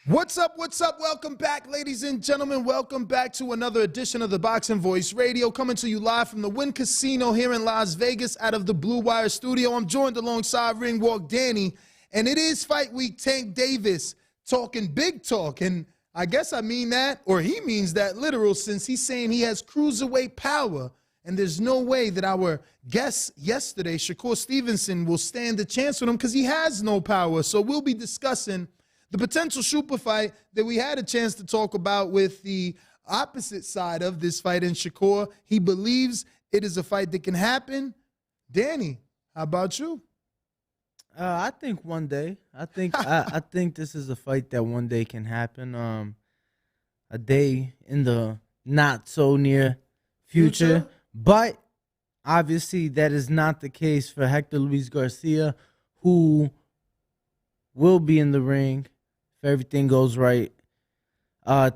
What's up? What's up? Welcome back, ladies and gentlemen. Welcome back to another edition of the Boxing Voice Radio, coming to you live from the Wynn Casino here in Las Vegas out of the Blue Wire studio. I'm joined alongside Ring Walk Danny, and it is Fight Week. Tank Davis talking big talk, and I guess I mean that, or he means that literal, since he's saying he has cruiserweight power, and there's no way that our guest yesterday, Shakur Stevenson, will stand a chance with him because he has no power. So we'll be discussing the potential super fight that we had a chance to talk about with the opposite side of this fight in Shakur. He believes it is a fight that can happen. Danny, how about you? I think one day. I think this is a fight that one day can happen. A day in the not so near future. But obviously that is not the case for Hector Luis Garcia, who will be in the ring if everything goes right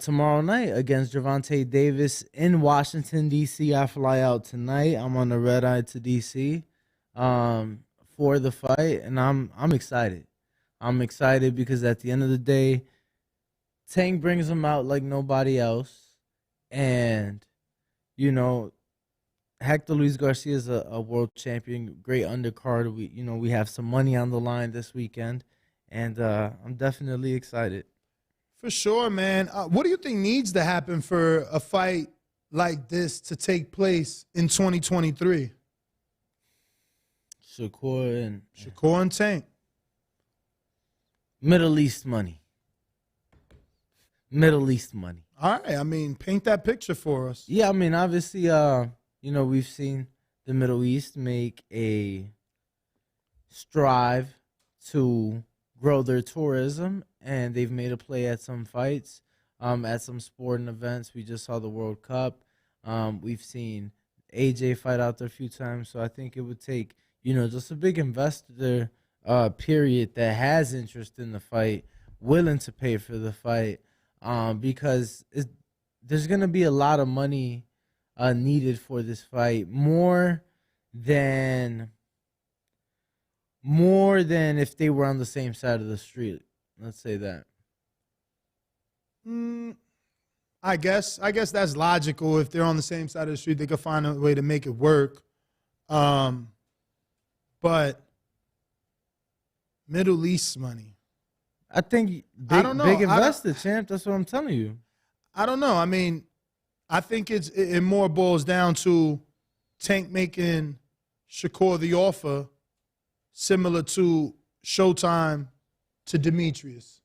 tomorrow night against Gervonta Davis in Washington, D.C. I fly out tonight. I'm on the red eye to D.C. For the fight, and I'm excited. I'm excited because at the end of the day, Tank brings him out like nobody else. And, you know, Hector Luis Garcia is a world champion, great undercard. We have some money on the line this weekend. And I'm definitely excited. For sure, man. What do you think needs to happen for a fight like this to take place in 2023? Shakur and Tank. Middle East money. Middle East money. All right. I mean, paint that picture for us. Yeah, I mean, obviously, we've seen the Middle East make a strive to grow their tourism, and they've made a play at some fights, at some sporting events. We just saw the World Cup. We've seen AJ fight out there a few times, so I think it would take, just a big investor period that has interest in the fight, willing to pay for the fight, because there's going to be a lot of money needed for this fight, more than if they were on the same side of the street. Let's say that. I guess that's logical. If they're on the same side of the street, they could find a way to make it work. But Middle East money. I think I don't know. Big investor, champ. That's what I'm telling you. I don't know. I mean, I think it more boils down to Tank making Shakur the offer, similar to Showtime to Demetrius,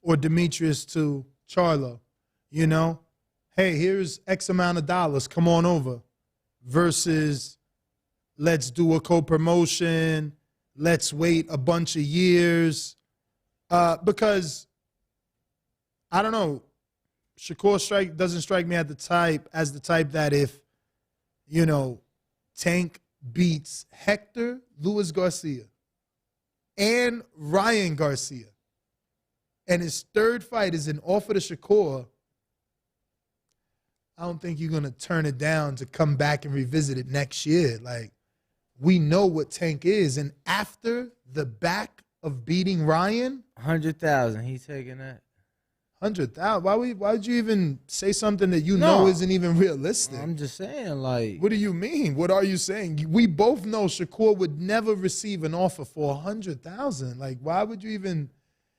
or Demetrius to Charlo. Hey, here's X amount of dollars, come on over, versus let's do a co-promotion, let's wait a bunch of years. Because, I don't know, Shakur doesn't strike me as the type that if, Tank beats Hector Luis Garcia and Ryan Garcia, and his third fight is an offer to Shakur, I don't think you're going to turn it down to come back and revisit it next year. Like, we know what Tank is, and after the back of beating Ryan, 100,000, he's taking that. 100,000. Why would you even say something that know isn't even realistic? I'm just saying, like. What do you mean? What are you saying? We both know Shakur would never receive an offer for 100,000. Like, why would you even?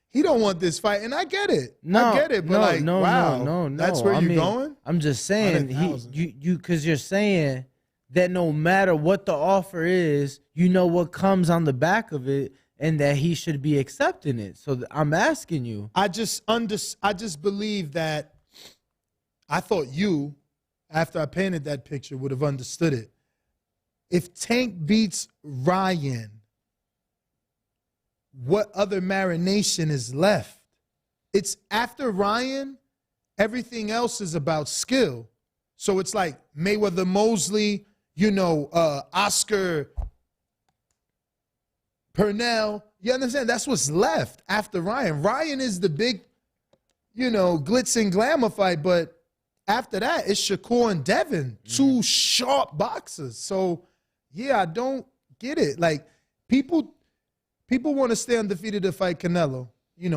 He don't want this fight, and I get it. I get it, but wow, that's where you're going. I'm just saying, because you're saying that no matter what the offer is, you know what comes on the back of it, and that he should be accepting it. So I'm asking you. I just believe that I thought you, after I painted that picture, would have understood it. If Tank beats Ryan, what other marination is left? It's after Ryan, everything else is about skill. So it's like Mayweather Mosley, Oscar Purnell, you understand? That's what's left after Ryan. Ryan is the big, glitz and glamour fight, but after that, it's Shakur and Devin, two sharp boxers. So, yeah, I don't get it. Like, people want to stay undefeated to fight Canelo.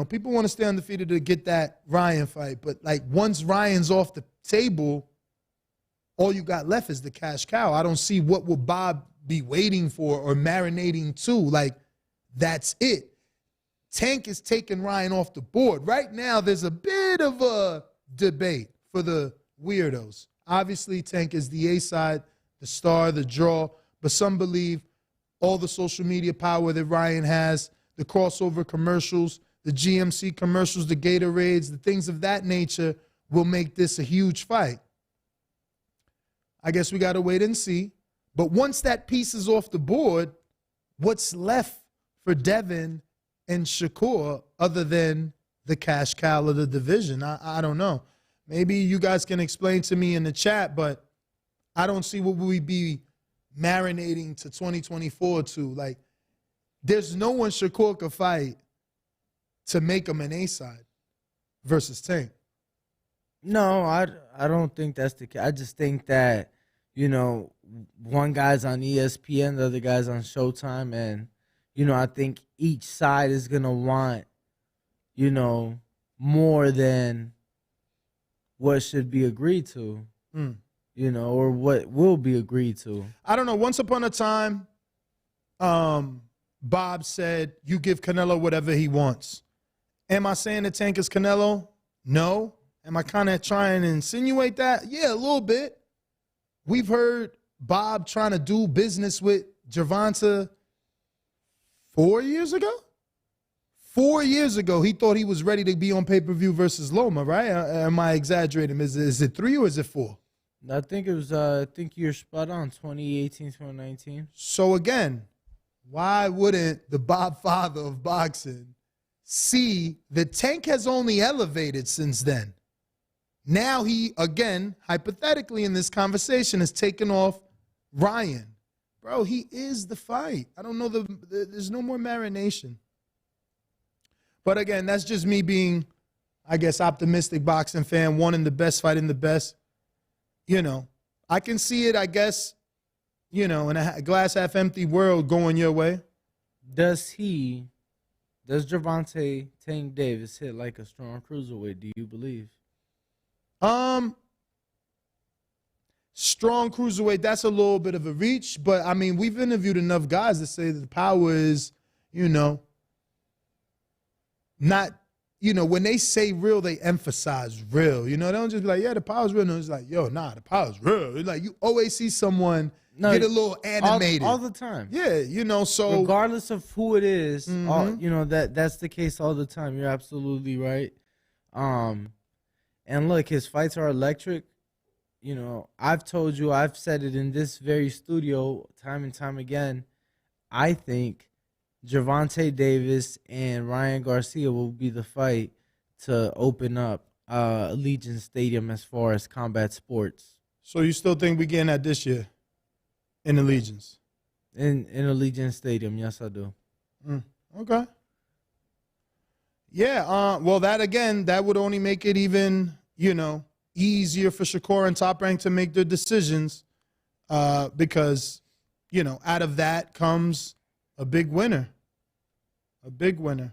people want to stay undefeated to get that Ryan fight. But, like, once Ryan's off the table, all you got left is the cash cow. I don't see what will Bob be waiting for or marinating to. Like, that's it. Tank is taking Ryan off the board. Right now, there's a bit of a debate for the weirdos. Obviously, Tank is the A-side, the star, the draw, but some believe all the social media power that Ryan has, the crossover commercials, the GMC commercials, the Gatorades, the things of that nature will make this a huge fight. I guess we got to wait and see. But once that piece is off the board, what's left for Devin and Shakur other than the cash cow of the division? I don't know. Maybe you guys can explain to me in the chat, but I don't see what we be marinating to 2024 to. Like, there's no one Shakur could fight to make him an A-side versus Tank. No, I don't think that's the case. I just think that, one guy's on ESPN, the other guy's on Showtime, and, I think each side is going to want, more than what should be agreed to, or what will be agreed to. I don't know. Once upon a time, Bob said, you give Canelo whatever he wants. Am I saying that Tank is Canelo? No. Am I kind of trying to insinuate that? Yeah, a little bit. We've heard Bob trying to do business with Gervonta 4 years ago? 4 years ago, he thought he was ready to be on pay-per-view versus Loma, right? Am I exaggerating? Is it 3 or is it 4? I think it was, I think you're spot on, 2018, 2019. So again, why wouldn't the Bob father of boxing see that Tank has only elevated since then? Now he, again, hypothetically in this conversation, has taken off Ryan. Bro, he is the fight. I don't know, there's no more marination. But again, that's just me being, I guess, optimistic boxing fan, wanting the best, fighting the best. I can see it, I guess, in a glass half empty world going your way. Does Gervonta Tank Davis hit like a strong cruiserweight, do you believe? Strong cruiserweight, that's a little bit of a reach, but I mean, we've interviewed enough guys that say that the power is, not, when they say real, they emphasize real. They don't just be like, yeah, the power's real. No, it's like, yo, nah, the power's real. It's like, you always see someone get a little animated. All the time. Yeah, so. Regardless of who it is, that's the case all the time. You're absolutely right. And look, his fights are electric. I've told you, I've said it in this very studio time and time again. I think Gervonta Davis and Ryan Garcia will be the fight to open up Allegiant Stadium as far as combat sports. So you still think we're getting that this year in Allegiance? In Allegiant Stadium, yes, I do. Okay. Yeah, well, that would only make it even, easier for Shakur and Top Rank to make their decisions because, out of that comes a big winner. A big winner.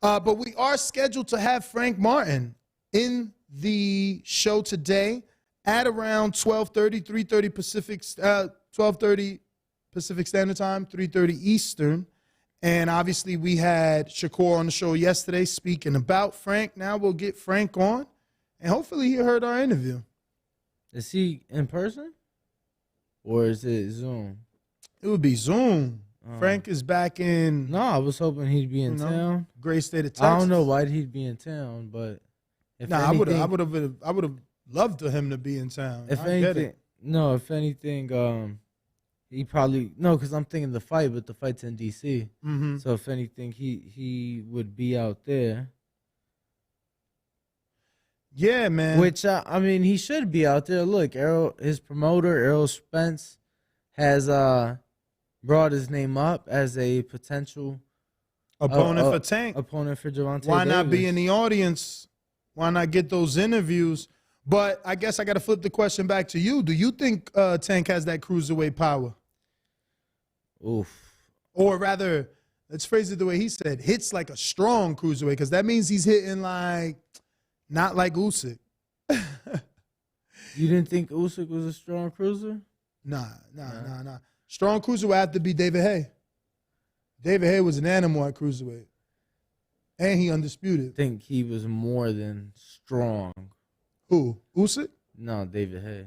But we are scheduled to have Frank Martin in the show today at around 12:30, 3:30 Pacific, 12:30 Pacific Standard Time, 3:30 Eastern. And obviously we had Shakur on the show yesterday speaking about Frank. Now we'll get Frank on, and hopefully he heard our interview. Is he in person or is it Zoom? It would be Zoom. Frank is back in. No, I was hoping he'd be in town. Great state of Texas. I don't know why he'd be in town, but I would have loved for him to be in town. If anything, he probably because I'm thinking the fight, but the fight's in DC. Mm-hmm. So if anything, he would be out there. Yeah, man. Which he should be out there. Look, his promoter Errol Spence has brought his name up as a potential opponent for Tank. Opponent for Gervonta Why Davis. not be in the audience? Why not get those interviews? But I guess I got to flip the question back to you. Do you think Tank has that cruiserweight power? Oof. Or rather, let's phrase it the way he said, hits like a strong cruiserweight, because that means he's hitting like, not like Usyk. You didn't think Usyk was a strong cruiser? Nah. Strong cruiser would have to be David Haye. David Haye was an animal at cruiserweight. And he undisputed. I think he was more than strong. Who? Usyk? No, David Haye.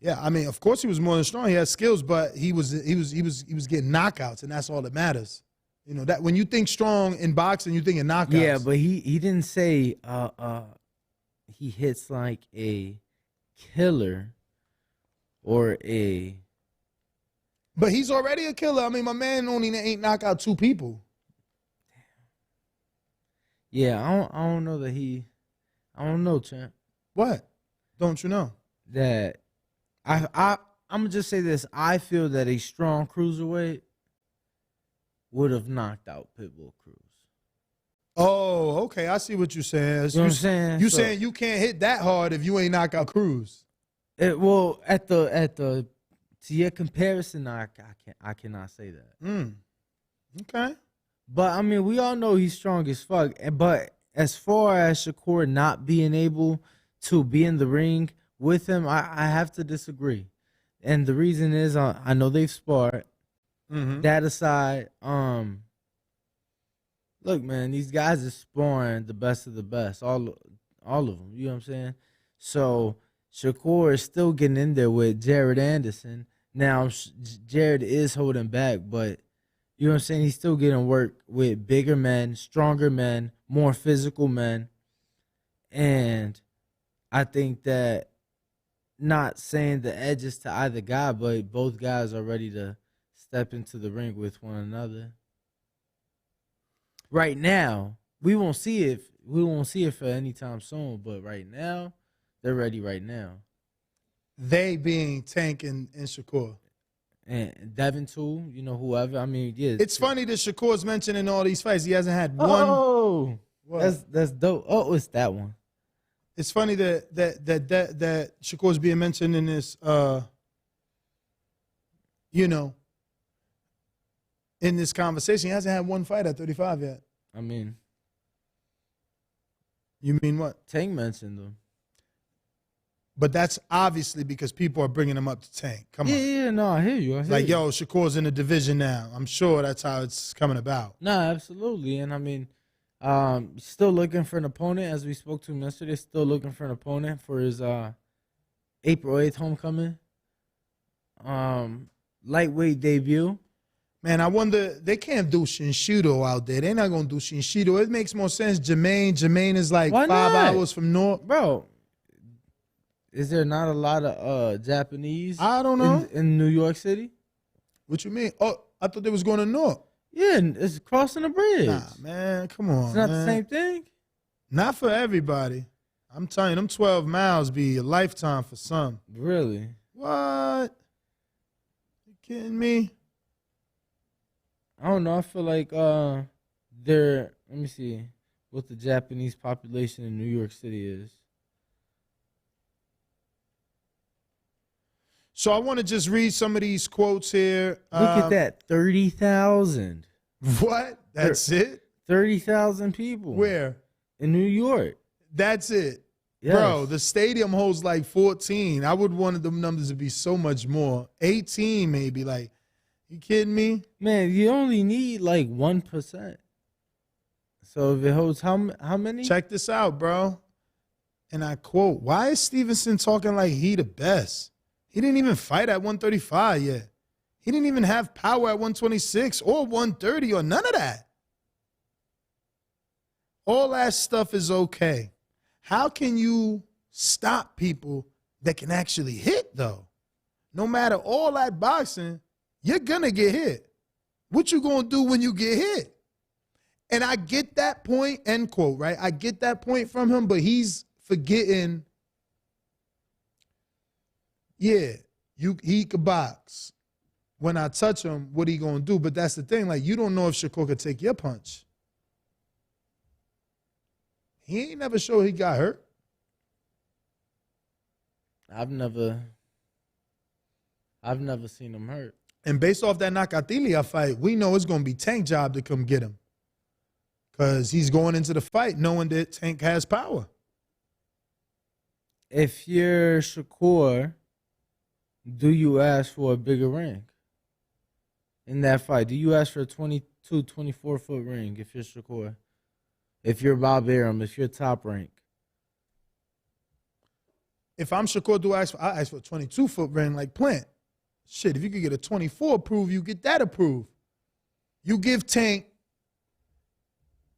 Yeah, I mean, of course he was more than strong. He had skills, but he was getting knockouts, and that's all that matters. You know, that when you think strong in boxing, you think in knockouts. Yeah, but he didn't say he hits like a killer or a. But he's already a killer. I mean, my man only ain't knock out 2 people. Yeah, I don't know that he. I don't know, champ. What? Don't you know? That I'm gonna just say this. I feel that a strong cruiserweight would have knocked out Pitbull Cruz. Oh, okay. I see what you're saying. You know what I'm saying? You saying you can't hit that hard if you ain't knock out Cruz. Well, at the to your comparison, I cannot say that. Okay. But I mean, we all know he's strong as fuck. But as far as Shakur not being able to be in the ring with him, I have to disagree. And the reason is I know they've sparred. Mm-hmm. That aside, look, man, these guys are sparring the best of the best, all of them. You know what I'm saying? So Shakur is still getting in there with Jared Anderson. Now Jared is holding back, but you know what I'm saying? He's still getting work with bigger men, stronger men, more physical men. And I think that, not saying the edges to either guy, but both guys are ready to step into the ring with one another. Right now, we won't see it for any time soon, but right now, they're ready right now. They being Tank and Shakur. And Devin too, you know, whoever. I mean, yeah. It's funny that Shakur's mentioned in all these fights. He hasn't had one. Oh, What? that's dope. Oh, it's that one. It's funny that Shakur's being mentioned in this, you know, in this conversation. He hasn't had one fight at 35 yet. I mean, you mean what? Tank mentioned them. But that's obviously because people are bringing him up to Tank. Come on. Yeah, no, I hear you. Yo, Shakur's in the division now. I'm sure that's how it's coming about. No, absolutely. And I mean, still looking for an opponent, as we spoke to him yesterday, still looking for an opponent for his April 8th homecoming. Lightweight debut. Man, I wonder, they can't do Shinshido out there. They're not going to do Shinshido. It makes more sense. Jermaine is like Why 5 not? hours from North. Bro, is there not a lot of Japanese I don't know. in New York City? What you mean? Oh, I thought they was going to North. Yeah, it's crossing the bridge. Nah, man, come on. It's not man. the same thing? Not for everybody. I'm telling you, them 12 miles be a lifetime for some. Really? What? You kidding me? I don't know. I feel like let me see what the Japanese population in New York City is. So I want to just read some of these quotes here. Look at that, 30,000. What? That's it? 30,000 people. Where? In New York. That's it. Yes. Bro, the stadium holds like 14. I would want them numbers to be so much more. 18 maybe. Like, you kidding me? Man, you only need like 1%. So if it holds how many? Check this out, bro. And I quote, why is Stevenson talking like he the best? He didn't even fight at 135 yet. He didn't even have power at 126 or 130 or none of that. All that stuff is okay. How can you stop people that can actually hit, though? No matter all that boxing, you're going to get hit. What you going to do when you get hit? And I get that point, end quote, right? I get that point from him, but he's forgetting, yeah, he could box. When I touch him, what he going to do? But that's the thing. Like, you don't know if Shakur could take your punch. He ain't never showed he got hurt. I've never seen him hurt. And based off that Nakatilia fight, we know it's going to be Tank job to come get him. Because he's going into the fight knowing that Tank has power. If you're Shakur, do you ask for a bigger ring in that fight? Do you ask for a 22, 24-foot ring if you're Shakur? If you're Bob Arum, if you're Top Rank? If I'm Shakur, I ask for a 22-foot ring like Plant. Shit, if you could get a 24 approved, you get that approved. You give Tank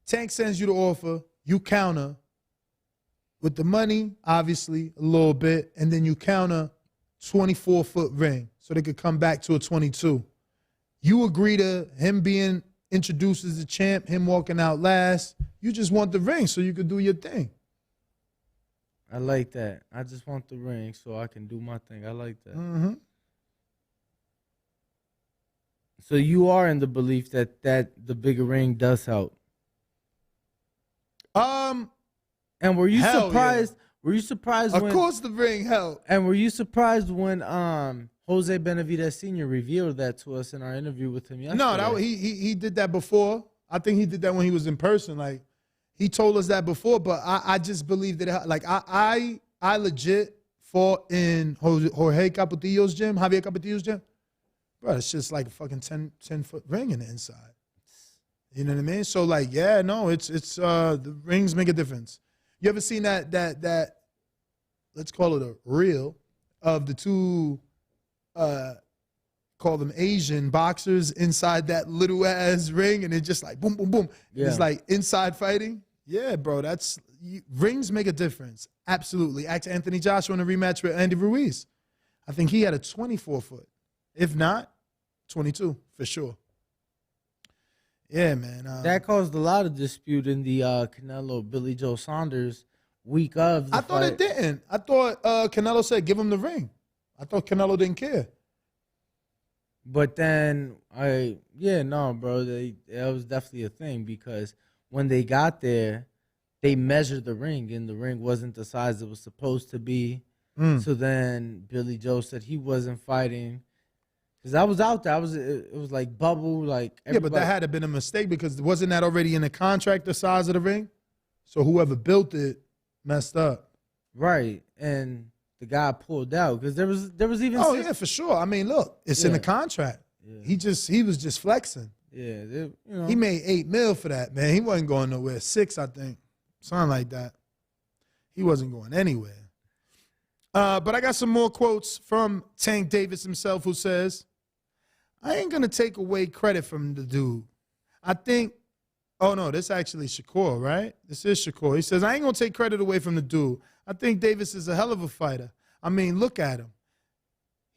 sends you the offer, you counter with the money, obviously, a little bit, and then you counter 24-foot ring so they could come back to a 22. You agree to him being introduced as the champ, him walking out last. You just want the ring so you could do your thing. I like that. I just want the ring so I can do my thing. I like that. Mm-hmm. So you are in the belief that the bigger ring does help. And were you surprised? Yeah. Were you surprised? Of course, the ring helped. And were you surprised when Jose Benavidez Sr. revealed that to us in our interview with him yesterday? No, he did that before. I think he did that when he was in person. Like he told us that before, but I just believe that I legit fought in Javier Capetillo's gym. Bro, it's just like a fucking 10-foot ring in the inside. You know what I mean? So like, yeah, no, it's the rings make a difference. You ever seen that let's call it a reel of the two call them Asian boxers inside that little ass ring, and it's just like boom, boom, boom. Yeah. It's like inside fighting. Yeah, bro, rings make a difference. Absolutely. Ask Anthony Joshua in a rematch with Andy Ruiz. I think he had a 24-foot. If not, 22 for sure. Yeah, man. That caused a lot of dispute in the Canelo Billy Joe Saunders week of the fight. I thought it didn't. I thought Canelo said give him the ring. I thought Canelo didn't care. But then bro, that was definitely a thing because when they got there, they measured the ring and the ring wasn't the size it was supposed to be. So then Billy Joe said he wasn't fighting. Because I was out there. It was like bubble, like everybody. Yeah, but that had to have been a mistake because wasn't that already in the contract, the size of the ring? So whoever built it messed up. Right. And the guy pulled out because there was even. Oh, yeah, for sure. I mean, look, it's in the contract. Yeah. He was just flexing. Yeah. He made $8 million for that, man. He wasn't going nowhere. 6, I think. Something like that. He wasn't going anywhere. But I got some more quotes from Tank Davis himself who says, I ain't going to take away credit from the dude. I think, oh, no, this is actually Shakur, right? This is Shakur. He says, I ain't going to take credit away from the dude. I think Davis is a hell of a fighter. I mean, look at him.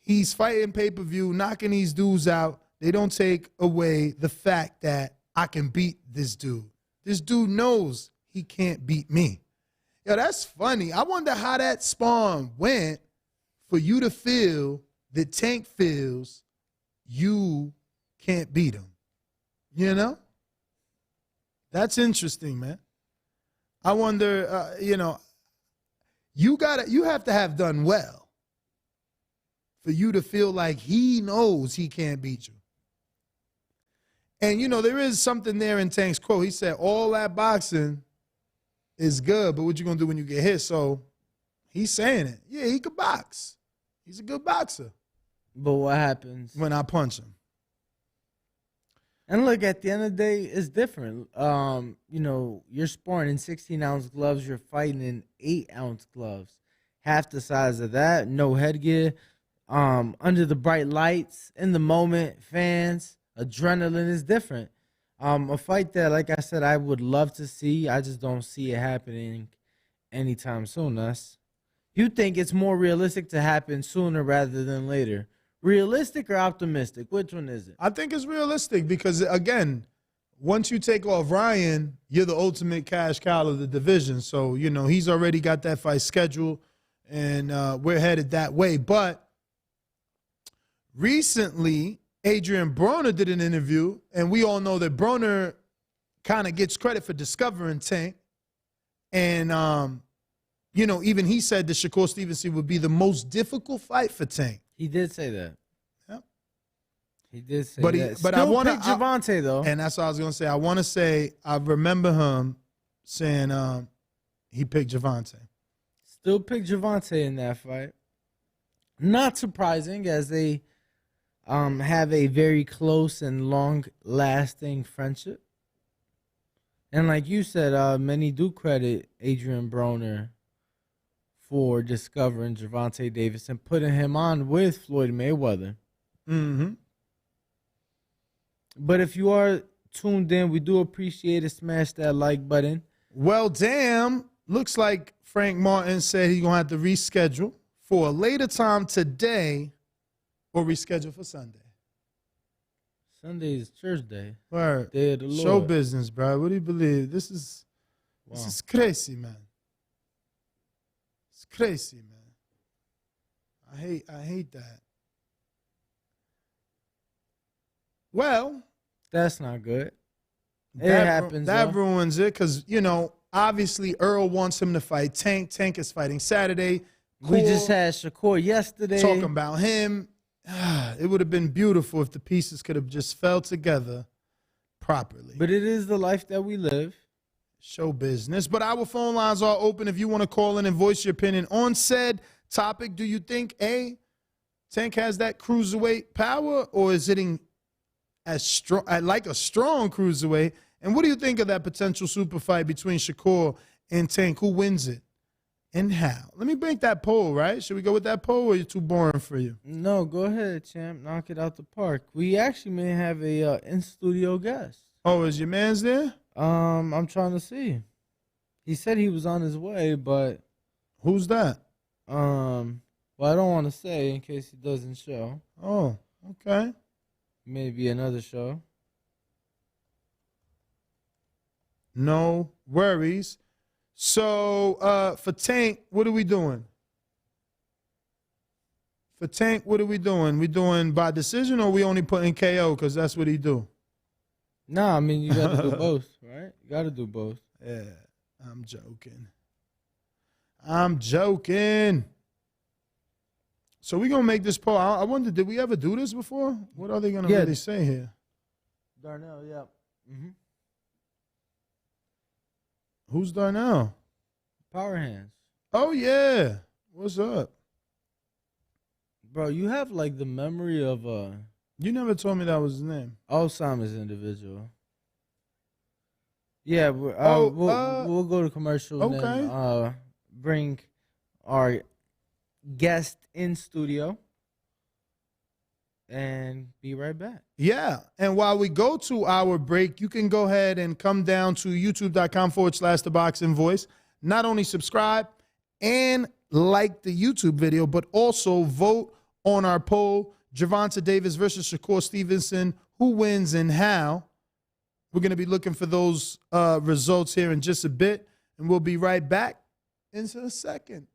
He's fighting pay-per-view, knocking these dudes out. They don't take away the fact that I can beat this dude. This dude knows he can't beat me. Yo, that's funny. I wonder how that spawn went for you to feel that Tank feels you can't beat him. You know? That's interesting, man. I wonder, you have to have done well for you to feel like he knows he can't beat you. And, there is something there in Tank's quote. He said, all that boxing is good, but what you going to do when you get hit? So he's saying it. Yeah, he could box. He's a good boxer. But what happens when I punch him? And look, at the end of the day, it's different. You're sparring in 16-ounce gloves. You're fighting in 8-ounce gloves. Half the size of that, no headgear, under the bright lights, in the moment, fans, adrenaline is different. A fight that, like I said, I would love to see. I just don't see it happening anytime soon. You think it's more realistic to happen sooner rather than later? Realistic or optimistic? Which one is it? I think it's realistic because, again, once you take off Ryan, you're the ultimate cash cow of the division. So, he's already got that fight scheduled, and we're headed that way. But recently, Adrian Broner did an interview, and we all know that Broner kind of gets credit for discovering Tank. And, even he said that Shakur Stevenson would be the most difficult fight for Tank. He did say that. Yeah. He did say But that. but Still pick Gervonta though. And that's what I was gonna say. I want to say I remember him saying he picked Gervonta. Still pick Gervonta in that fight. Not surprising, as they have a very close and long-lasting friendship. And like you said, many do credit Adrian Broner for discovering Gervonta Davis and putting him on with Floyd Mayweather. Mm-hmm. But if you are tuned in, we do appreciate it. Smash that like button. Well, damn. Looks like Frank Martin said he's going to have to reschedule for a later time today or reschedule for Sunday. Sunday is church day. Word. Day of the Lord. Show business, bro. What do you believe? This is crazy, man. It's crazy, man. I hate that. Well, that's not good. It happens. That ruins it because, you know, obviously Earl wants him to fight Tank. Tank is fighting Saturday. We just had Shakur yesterday. Talking about him. It would have been beautiful if the pieces could have just fell together properly. But it is the life that we live. Show business. But our phone lines are open if you want to call in and voice your opinion on said topic. Do you think, A, Tank has that cruiserweight power, or is it as strong, like a strong cruiserweight? And what do you think of that potential super fight between Shakur and Tank? Who wins it and how? Let me make that poll, right? Should we go with that poll, or are you too boring for you? No, go ahead, champ. Knock it out the park. We actually may have a in-studio guest. Oh, is your man's there? I'm trying to see. He said he was on his way, but who's that? Well, I don't want to say in case he doesn't show. Oh, okay. Maybe another show. No worries. So, for Tank, what are we doing? For Tank, what are we doing? We doing by decision, or we only putting KO because that's what he do? Nah, I mean, you got to do both, right? You got to do both. Yeah, I'm joking. I'm joking. So we're going to make this poll. I wonder, did we ever do this before? What are they going to really say here? Darnell, yeah. Mm-hmm. Who's Darnell? Power Hands. Oh, yeah. What's up? Bro, you have like the memory of You never told me that was his name. Alzheimer's individual. Yeah, we'll go to commercial and then bring our guest in studio and be right back. Yeah, and while we go to our break, you can go ahead and come down to youtube.com/The Boxing Voice. Not only subscribe and like the YouTube video, but also vote on our poll, Gervonta Davis versus Shakur Stevenson, who wins and how. We're going to be looking for those results here in just a bit, and we'll be right back in a second.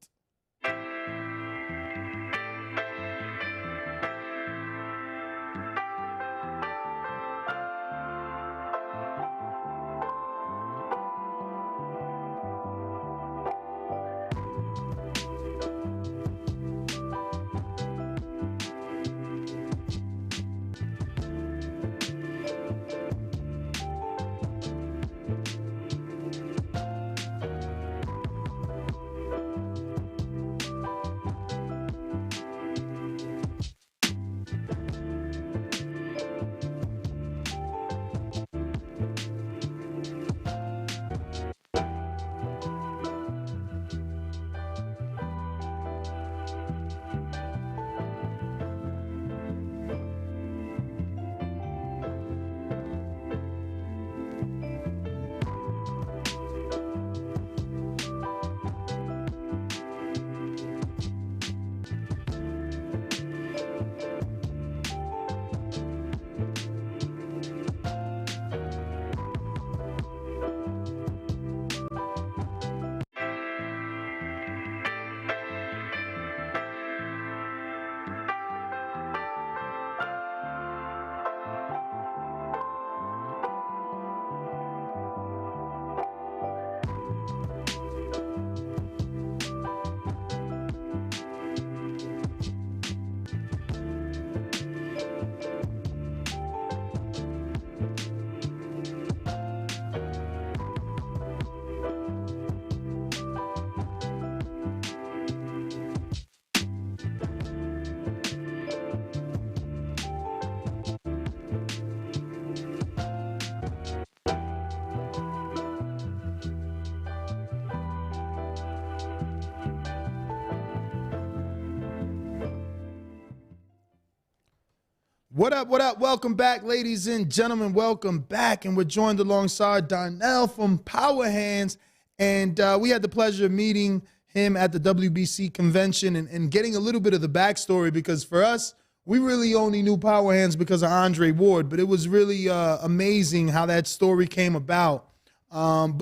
What up, what up? Welcome back, ladies and gentlemen. Welcome back. And we're joined alongside Darnell from Power Hands. And we had the pleasure of meeting him at the WBC convention and getting a little bit of the backstory, because for us, we really only knew Power Hands because of Andre Ward, but it was really amazing how that story came about.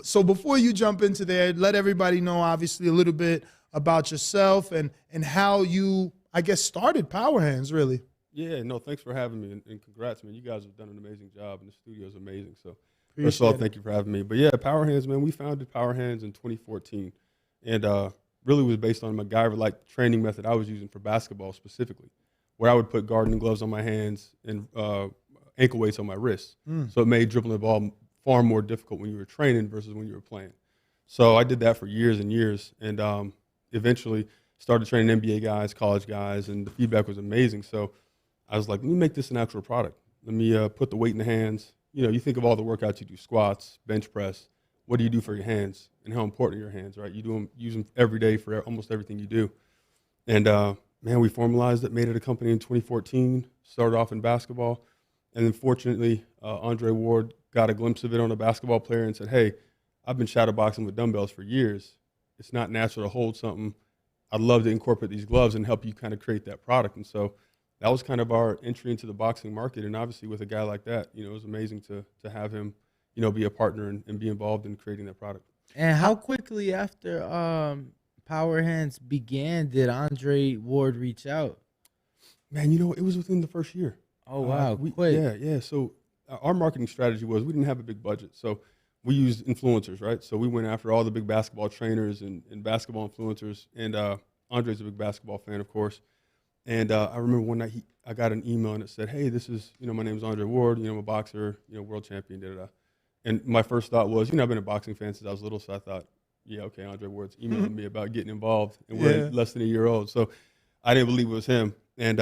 So before you jump into there, let everybody know, obviously, a little bit about yourself and how you, I guess, started Power Hands, really. Yeah, no, thanks for having me, and congrats, man. You guys have done an amazing job, and the studio is amazing. So, first of all, thank you for having me. But yeah, Power Hands, man, we founded Power Hands in 2014, and really was based on a MacGyver-like training method I was using for basketball specifically, where I would put gardening gloves on my hands and ankle weights on my wrists. So it made dribbling the ball far more difficult when you were training versus when you were playing. So I did that for years and years, and eventually started training NBA guys, college guys, and the feedback was amazing. So I was like, let me make this an actual product. Let me put the weight in the hands. You know, you think of all the workouts you do, squats, bench press. What do you do for your hands and how important are your hands, right? You use them every day for almost everything you do. And, man, we formalized it, made it a company in 2014, started off in basketball. And then fortunately, Andre Ward got a glimpse of it on a basketball player and said, hey, I've been shadowboxing with dumbbells for years. It's not natural to hold something. I'd love to incorporate these gloves and help you kind of create that product. And so that was kind of our entry into the boxing market. And obviously with a guy like that, you know, it was amazing to have him, you know, be a partner and be involved in creating that product. And how quickly after Power Hands began did Andre Ward reach out? Man, you know, it was within the first year. Oh, wow. Quick. Yeah. So our marketing strategy was we didn't have a big budget. So we used influencers, right? So we went after all the big basketball trainers and basketball influencers. And Andre's a big basketball fan, of course. And I remember one night I got an email and it said, hey, this is, you know, my name is Andre Ward, you know, I'm a boxer, you know, world champion, da-da-da. And my first thought was, you know, I've been a boxing fan since I was little, so I thought, yeah, okay, Andre Ward's emailing me about getting involved, and we're less than a year old. So I didn't believe it was him. And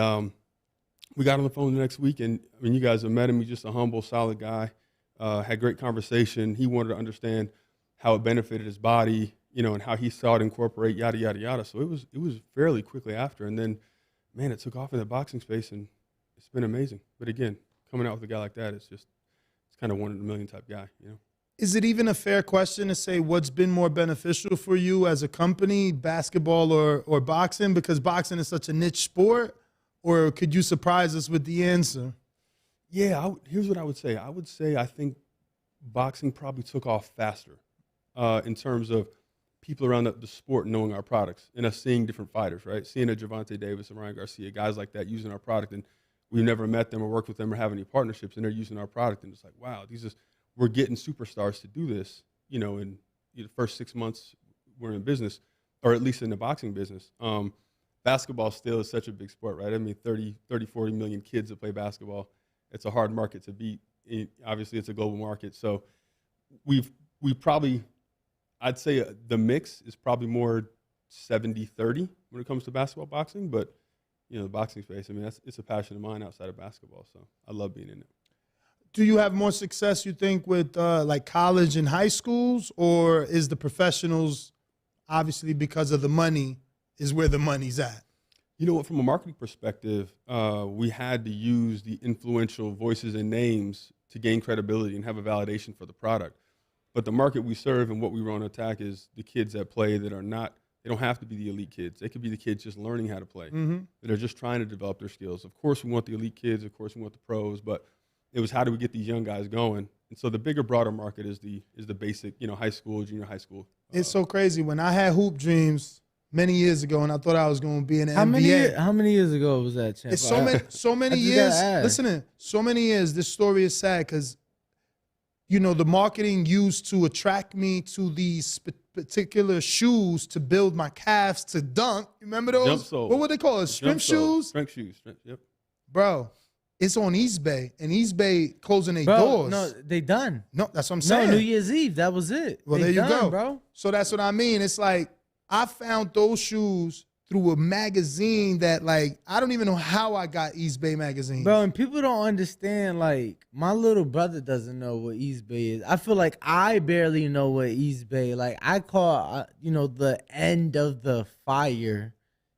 we got on the phone the next week, and I mean, you guys have met him. He's just a humble, solid guy, had great conversation. He wanted to understand how it benefited his body, you know, and how he saw it incorporate, yada, yada, yada. So it was fairly quickly after. And then, man, it took off in the boxing space, and it's been amazing. But again, coming out with a guy like that, it's kind of one in a million type guy, you know. Is it even a fair question to say what's been more beneficial for you as a company, basketball or boxing? Because boxing is such a niche sport. Or could you surprise us with the answer? Yeah, here's what I would say. I think boxing probably took off faster in terms of people around the sport knowing our products and us seeing different fighters, right? Seeing a Gervonta Davis and Ryan Garcia, guys like that using our product, and we've never met them or worked with them or have any partnerships, and they're using our product, and it's like, wow, we're getting superstars to do this, you know, in the first 6 months we're in business, or at least in the boxing business. Basketball still is such a big sport, right? I mean, 30, 40 million kids that play basketball. It's a hard market to beat. Obviously, it's a global market. So we probably, I'd say the mix is probably more 70-30 when it comes to basketball boxing. But, you know, the boxing space, I mean, it's a passion of mine outside of basketball. So I love being in it. Do you have more success, you think, with like college and high schools, or is the professionals, obviously because of the money, is where the money's at? You know what, from a marketing perspective, we had to use the influential voices and names to gain credibility and have a validation for the product. But the market we serve and what we want to attack is the kids that play that are not, they don't have to be the elite kids. They could be the kids just learning how to play, that are just trying to develop their skills. Of course, we want the elite kids. Of course, we want the pros. But it was how do we get these young guys going? And so the bigger, broader market is the basic, you know, high school, junior high school. It's so crazy. When I had hoop dreams many years ago, and I thought I was going to be in the NBA. How many years ago was that, champ? It's so many years. Listen, so many years. This story is sad because, you know, the marketing used to attract me to these particular shoes to build my calves to dunk. Remember those? Jump sole. What would they call it? Strength shoes? Strength shoes. Yep. Bro, it's on Eastbay, and Eastbay closing their doors. No, they done. No, that's what I'm saying. No, New Year's Eve, that was it. Well, they there you done, go, bro. So that's what I mean. It's like I found those shoes through a magazine that, like, I don't even know how I got Eastbay magazine. Bro, and people don't understand, like, my little brother doesn't know what Eastbay is. I feel like I barely know what Eastbay, like, I call, you know, the end of the fire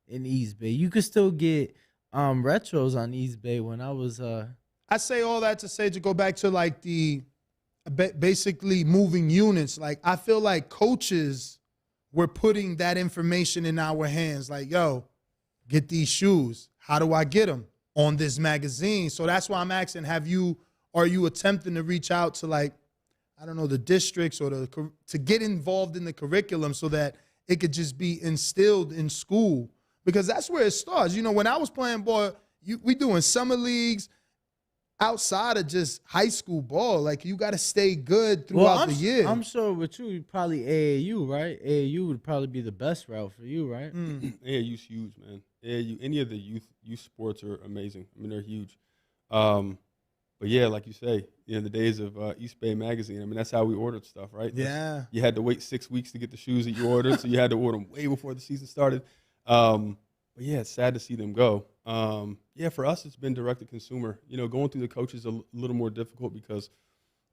in Eastbay. You could still get retros on East Bay when I was I say all that to say to go back to like the basically moving units. Like I feel like coaches were putting that information in our hands. Like, yo, get these shoes. How do I get them? On this magazine. So that's why I'm asking, are you attempting to reach out to like, I don't know, the districts or to get involved in the curriculum so that it could just be instilled in school? Because that's where it starts. You know, when I was playing ball, we doing summer leagues outside of just high school ball. Like, you got to stay good throughout the year. I'm sure with you, probably AAU, right? AAU would probably be the best route for you, right? AAU's huge, man. AAU, any of the youth sports are amazing. I mean, they're huge. But yeah, like you say, the days of East Bay Magazine, I mean, that's how we ordered stuff, right? Yeah. You had to wait 6 weeks to get the shoes that you ordered, so you had to order them way before the season started. But yeah, it's sad to see them go. Yeah, for us, it's been direct to consumer. Going through the coaches is a little more difficult because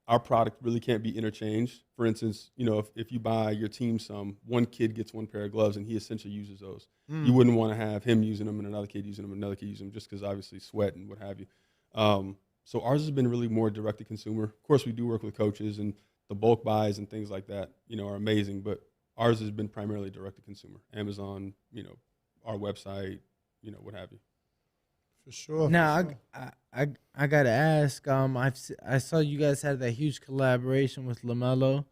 our product really can't be interchanged. For instance, if you buy your team one kid gets one pair of gloves and he essentially uses those. You wouldn't want to have him using them and another kid using them and another kid using them just because obviously sweat and what have you. So ours has been really more direct to consumer. Of course, we do work with coaches and the bulk buys and things like that, are amazing. But ours has been primarily direct to consumer. Amazon, our website, what have you. For sure. Now, I gotta ask. I saw you guys had that huge collaboration with LaMelo,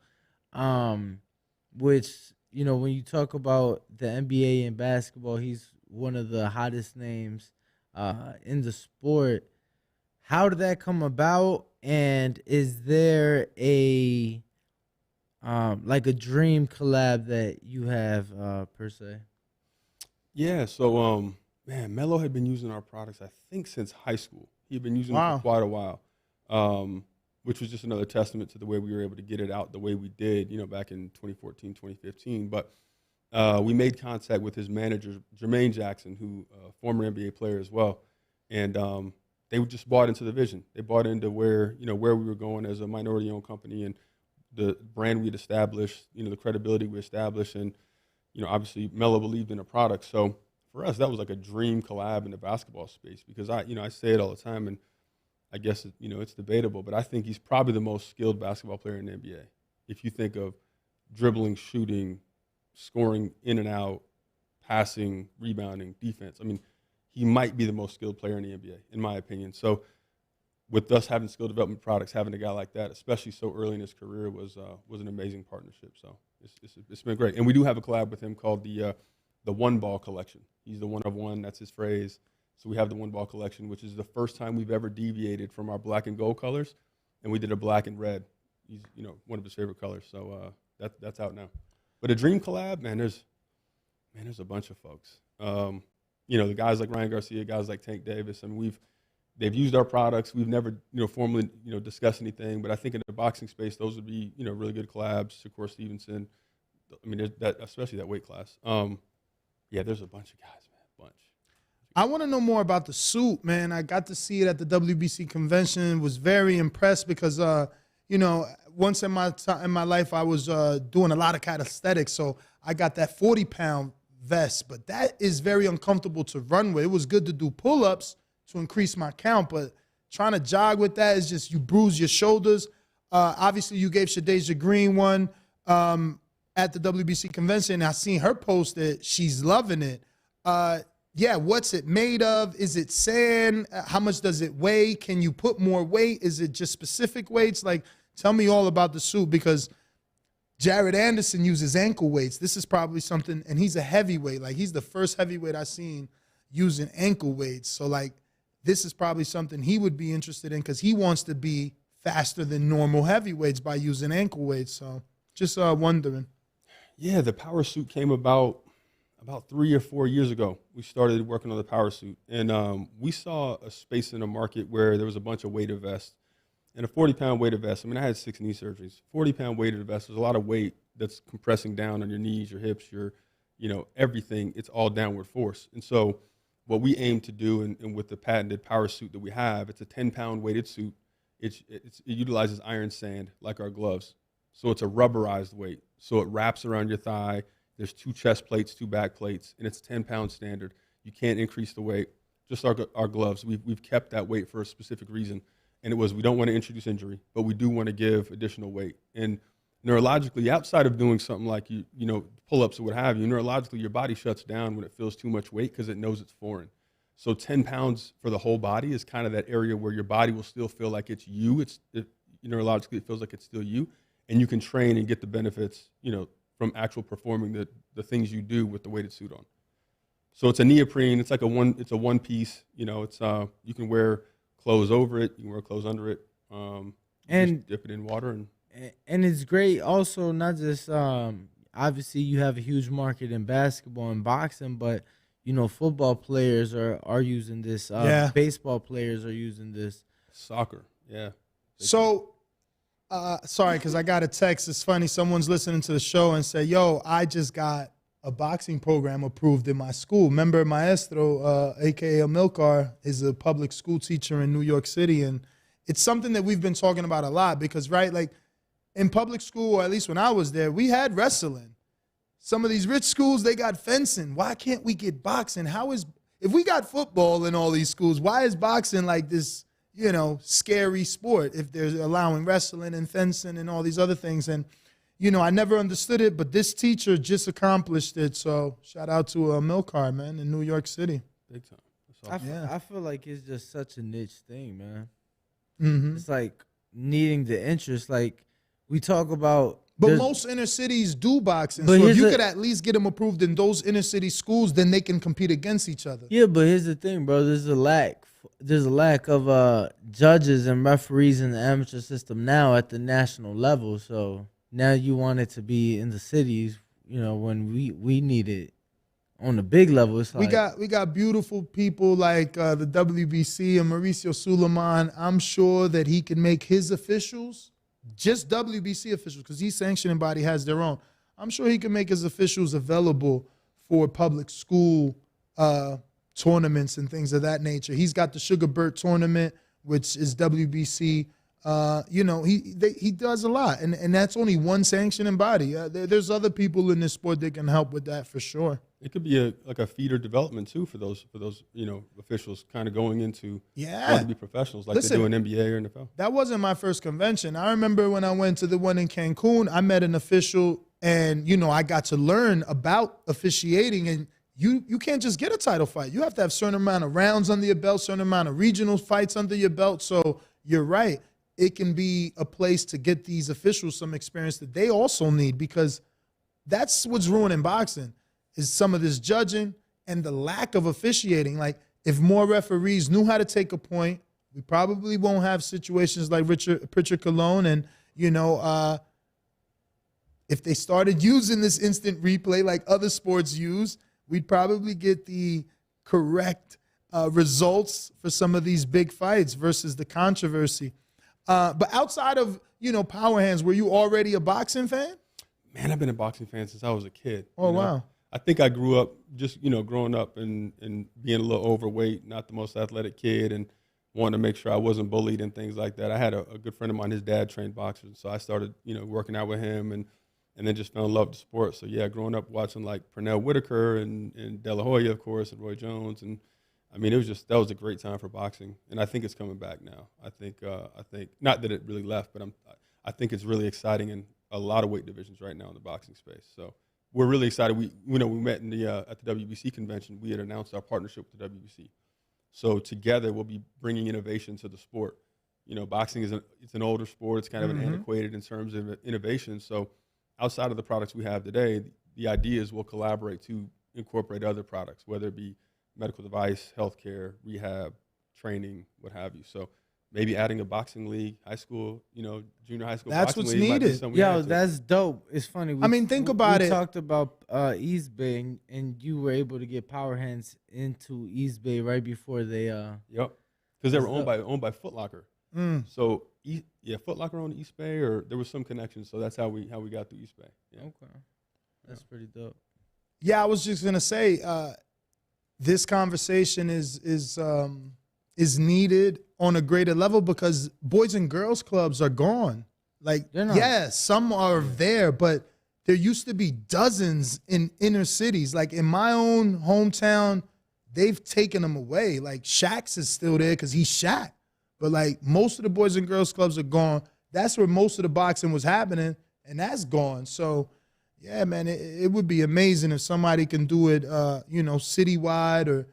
which when you talk about the NBA and basketball, he's one of the hottest names in the sport. How did that come about? And is there a like a dream collab that you have per se? Yeah. So man, Melo had been using our products, I think, since high school. He had been using them for quite a while, which was just another testament to the way we were able to get it out the way we did, back in 2014, 2015. But we made contact with his manager, Jermaine Jackson, who former NBA player as well, and they just bought into the vision. They bought into where we were going as a minority-owned company and the brand we'd established, the credibility we established, and obviously Melo believed in the product. So for us, that was like a dream collab in the basketball space because I say it all the time, and I guess it's debatable, but I think he's probably the most skilled basketball player in the NBA. If you think of dribbling, shooting, scoring in and out, passing, rebounding, defense, I mean, he might be the most skilled player in the NBA, in my opinion. So with us having skill development products, having a guy like that, especially so early in his career, was an amazing partnership. So it's been great. And we do have a collab with him called the One Ball Collection. He's the one of one. That's his phrase. So we have the One Ball Collection, which is the first time we've ever deviated from our black and gold colors, and we did a black and red. He's one of his favorite colors. So that's out now. But a dream collab, man, there's a bunch of folks. The guys like Ryan Garcia, guys like Tank Davis. I mean, they've used our products. We've never formally discussed anything, but I think in the boxing space, those would be really good collabs. Shakur, Stevenson. I mean, that especially that weight class. Yeah, there's a bunch of guys, man, bunch. I want to know more about the suit, man. I got to see it at the WBC convention. Was very impressed because, once in my life I was doing a lot of calisthenics, so I got that 40-pound vest, but that is very uncomfortable to run with. It was good to do pull-ups to increase my count, but trying to jog with that is just you bruise your shoulders. Obviously, you gave Shadeja Green one at the WBC convention. I seen her post that she's loving it. Yeah, what's it made of? Is it sand? How much does it weigh? Can you put more weight? Is it just specific weights? Like, tell me all about the suit because Jared Anderson uses ankle weights. This is probably something, and he's a heavyweight. Like, he's the first heavyweight I've seen using ankle weights. So, like, this is probably something he would be interested in because he wants to be faster than normal heavyweights by using ankle weights. So, just wondering. Yeah, the power suit came about 3 or 4 years ago. We started working on the power suit, and we saw a space in the market where there was a bunch of weighted vests. And a 40-pound weighted vest, I mean, I had 6 knee surgeries. 40-pound weighted vest, there's a lot of weight that's compressing down on your knees, your hips, your, everything. It's all downward force. And so what we aim to do, and with the patented power suit that we have, it's a 10-pound weighted suit. It utilizes iron sand like our gloves. So it's a rubberized weight. So it wraps around your thigh. There's 2 chest plates, 2 back plates, and it's 10-pound standard. You can't increase the weight. just our gloves. We've kept that weight for a specific reason, and it was we don't want to introduce injury, but we do want to give additional weight. And neurologically, outside of doing something like pull-ups or what have you, neurologically your body shuts down when it feels too much weight because it knows it's foreign. So 10 pounds for the whole body is kind of that area where your body will still feel like it's you. Neurologically it feels like it's still you, and you can train and get the benefits, from actual performing the things you do with the weighted suit on. So it's a neoprene. It's like it's a one piece. It's you can wear clothes over it. You can wear clothes under it. And just dip it in water and it's great. Also, not just obviously you have a huge market in basketball and boxing, but football players are using this. Baseball players are using this. Soccer, yeah. So, sorry, because I got a text. It's funny. Someone's listening to the show and say, "Yo, I just got a boxing program approved in my school." Member Maestro, a.k.a. Amilcar, is a public school teacher in New York City. And it's something that we've been talking about a lot because, right, like in public school, or at least when I was there, we had wrestling. Some of these rich schools, they got fencing. Why can't we get boxing? If we got football in all these schools, why is boxing like this, scary sport if they're allowing wrestling and fencing and all these other things? And I never understood it, but this teacher just accomplished it. So shout out to Milcar, man, in New York City. Big time. Awesome. I feel like it's just such a niche thing, man. Mm-hmm. It's like needing the interest. Like we talk about. But most inner cities do boxing. So if you could at least get them approved in those inner city schools, then they can compete against each other. Yeah, but here's the thing, bro. There's a lack of judges and referees in the amateur system now at the national level. So now you want it to be in the cities, when we need it on the big level. It's like we got beautiful people like the WBC and Mauricio Suleiman. I'm sure that he can make his officials, just WBC officials, because each sanctioning body has their own. I'm sure he can make his officials available for public school tournaments and things of that nature. He's got the Sugar Burt tournament, which is WBC. He does a lot, and that's only one sanctioning body. There's other people in this sport that can help with that for sure. It could be a feeder development too for those officials kind of going into wanting to be professionals like they do in NBA or NFL. That wasn't my first convention. I remember when I went to the one in Cancun, I met an official, and I got to learn about officiating. And you can't just get a title fight. You have to have a certain amount of rounds under your belt, certain amount of regional fights under your belt. So you're right. It can be a place to get these officials some experience that they also need, because that's what's ruining boxing is some of this judging and the lack of officiating. Like, if more referees knew how to take a point, we probably won't have situations like Pritchard Cologne. And, if they started using this instant replay like other sports use, we'd probably get the correct results for some of these big fights versus the controversy. But outside of, Power Hands, were you already a boxing fan? Man, I've been a boxing fan since I was a kid. Oh, wow. I think I grew up just, growing up and being a little overweight, not the most athletic kid, and wanting to make sure I wasn't bullied and things like that. I had a good friend of mine, his dad trained boxers, so I started, working out with him and then just fell in love with the sport. So, yeah, growing up watching like Pernell Whitaker and De La Hoya, of course, and Roy Jones. And, I mean, that was a great time for boxing, and I think it's coming back now. I think not that it really left, but I think it's really exciting in a lot of weight divisions right now in the boxing space. So we're really excited. We met in at the WBC convention. We had announced our partnership with the WBC. So together we'll be bringing innovation to the sport. Boxing it's an older sport. It's kind of an antiquated in terms of innovation. So outside of the products we have today, the idea is we'll collaborate to incorporate other products, whether it be medical device, healthcare, rehab, training, what have you. So maybe adding a boxing league, high school, junior high school. That's boxing what's league needed. Yo, that's dope. It's funny. Think about it. We talked about East Bay, and you were able to get Power Hands into East Bay right before they. Yep, because they were owned by Foot Locker. So Foot Locker owned East Bay, or there was some connection. So that's how we got through East Bay. Yeah. Okay, that's pretty dope. Yeah, I was just gonna say, this conversation is needed on a greater level because boys and girls clubs are gone. Like, some are there, but there used to be dozens in inner cities. Like in my own hometown, they've taken them away. Like Shaq's is still there because he's Shaq. But like most of the Boys and Girls Clubs are gone. That's where most of the boxing was happening, and that's gone. So, yeah, man, it would be amazing if somebody can do it, citywide or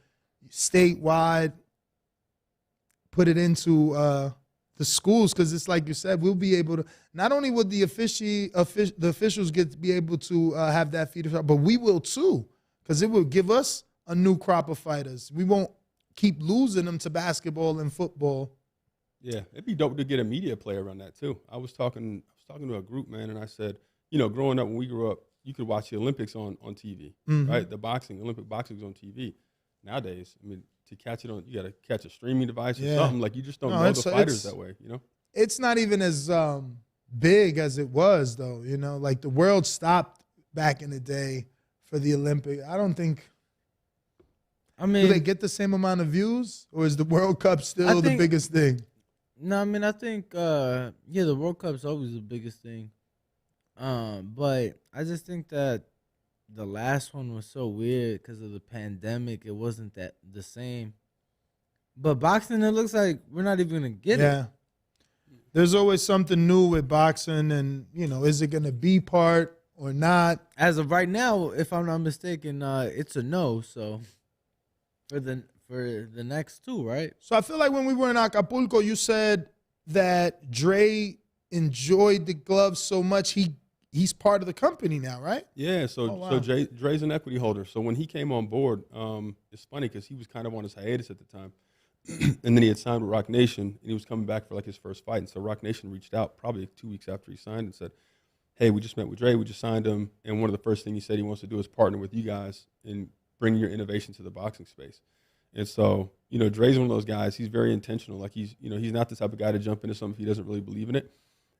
statewide, put it into the schools, because it's like you said, we'll be able to, not only would the officials get to be able to have that feeder shot, but we will too, because it will give us a new crop of fighters. We won't keep losing them to basketball and football. Yeah, it'd be dope to get a media play around that too. I was talking to a group, man, and I said, growing up, when we grew up, you could watch the Olympics on TV, right? The Olympic boxing was on TV. Nowadays, I mean, to catch it on, you got to catch a streaming device or something. Like, you just don't know the fighters that way, It's not even as big as it was, though. Like the world stopped back in the day for the Olympic. I don't think. I mean, do they get the same amount of views, or is the World Cup still the biggest thing? No, I mean, I think, the World Cup's always the biggest thing. But I just think that the last one was so weird because of the pandemic. It wasn't that the same. But boxing, it looks like we're not even going to get it. Yeah. There's always something new with boxing, and, is it going to be part or not? As of right now, if I'm not mistaken, it's a no. So for the next two, right? So I feel like when we were in Acapulco, you said that Dre enjoyed the gloves so much he's part of the company now, right? Yeah, so Dre's an equity holder. So when he came on board, it's funny because he was kind of on his hiatus at the time. And then he had signed with Rock Nation, and he was coming back for like his first fight. And so Rock Nation reached out probably 2 weeks after he signed and said, hey, we just met with Dre, we just signed him, and one of the first things he said he wants to do is partner with you guys in bringing your innovation to the boxing space. And so, Dre's one of those guys, he's very intentional. Like he's not the type of guy to jump into something if he doesn't really believe in it.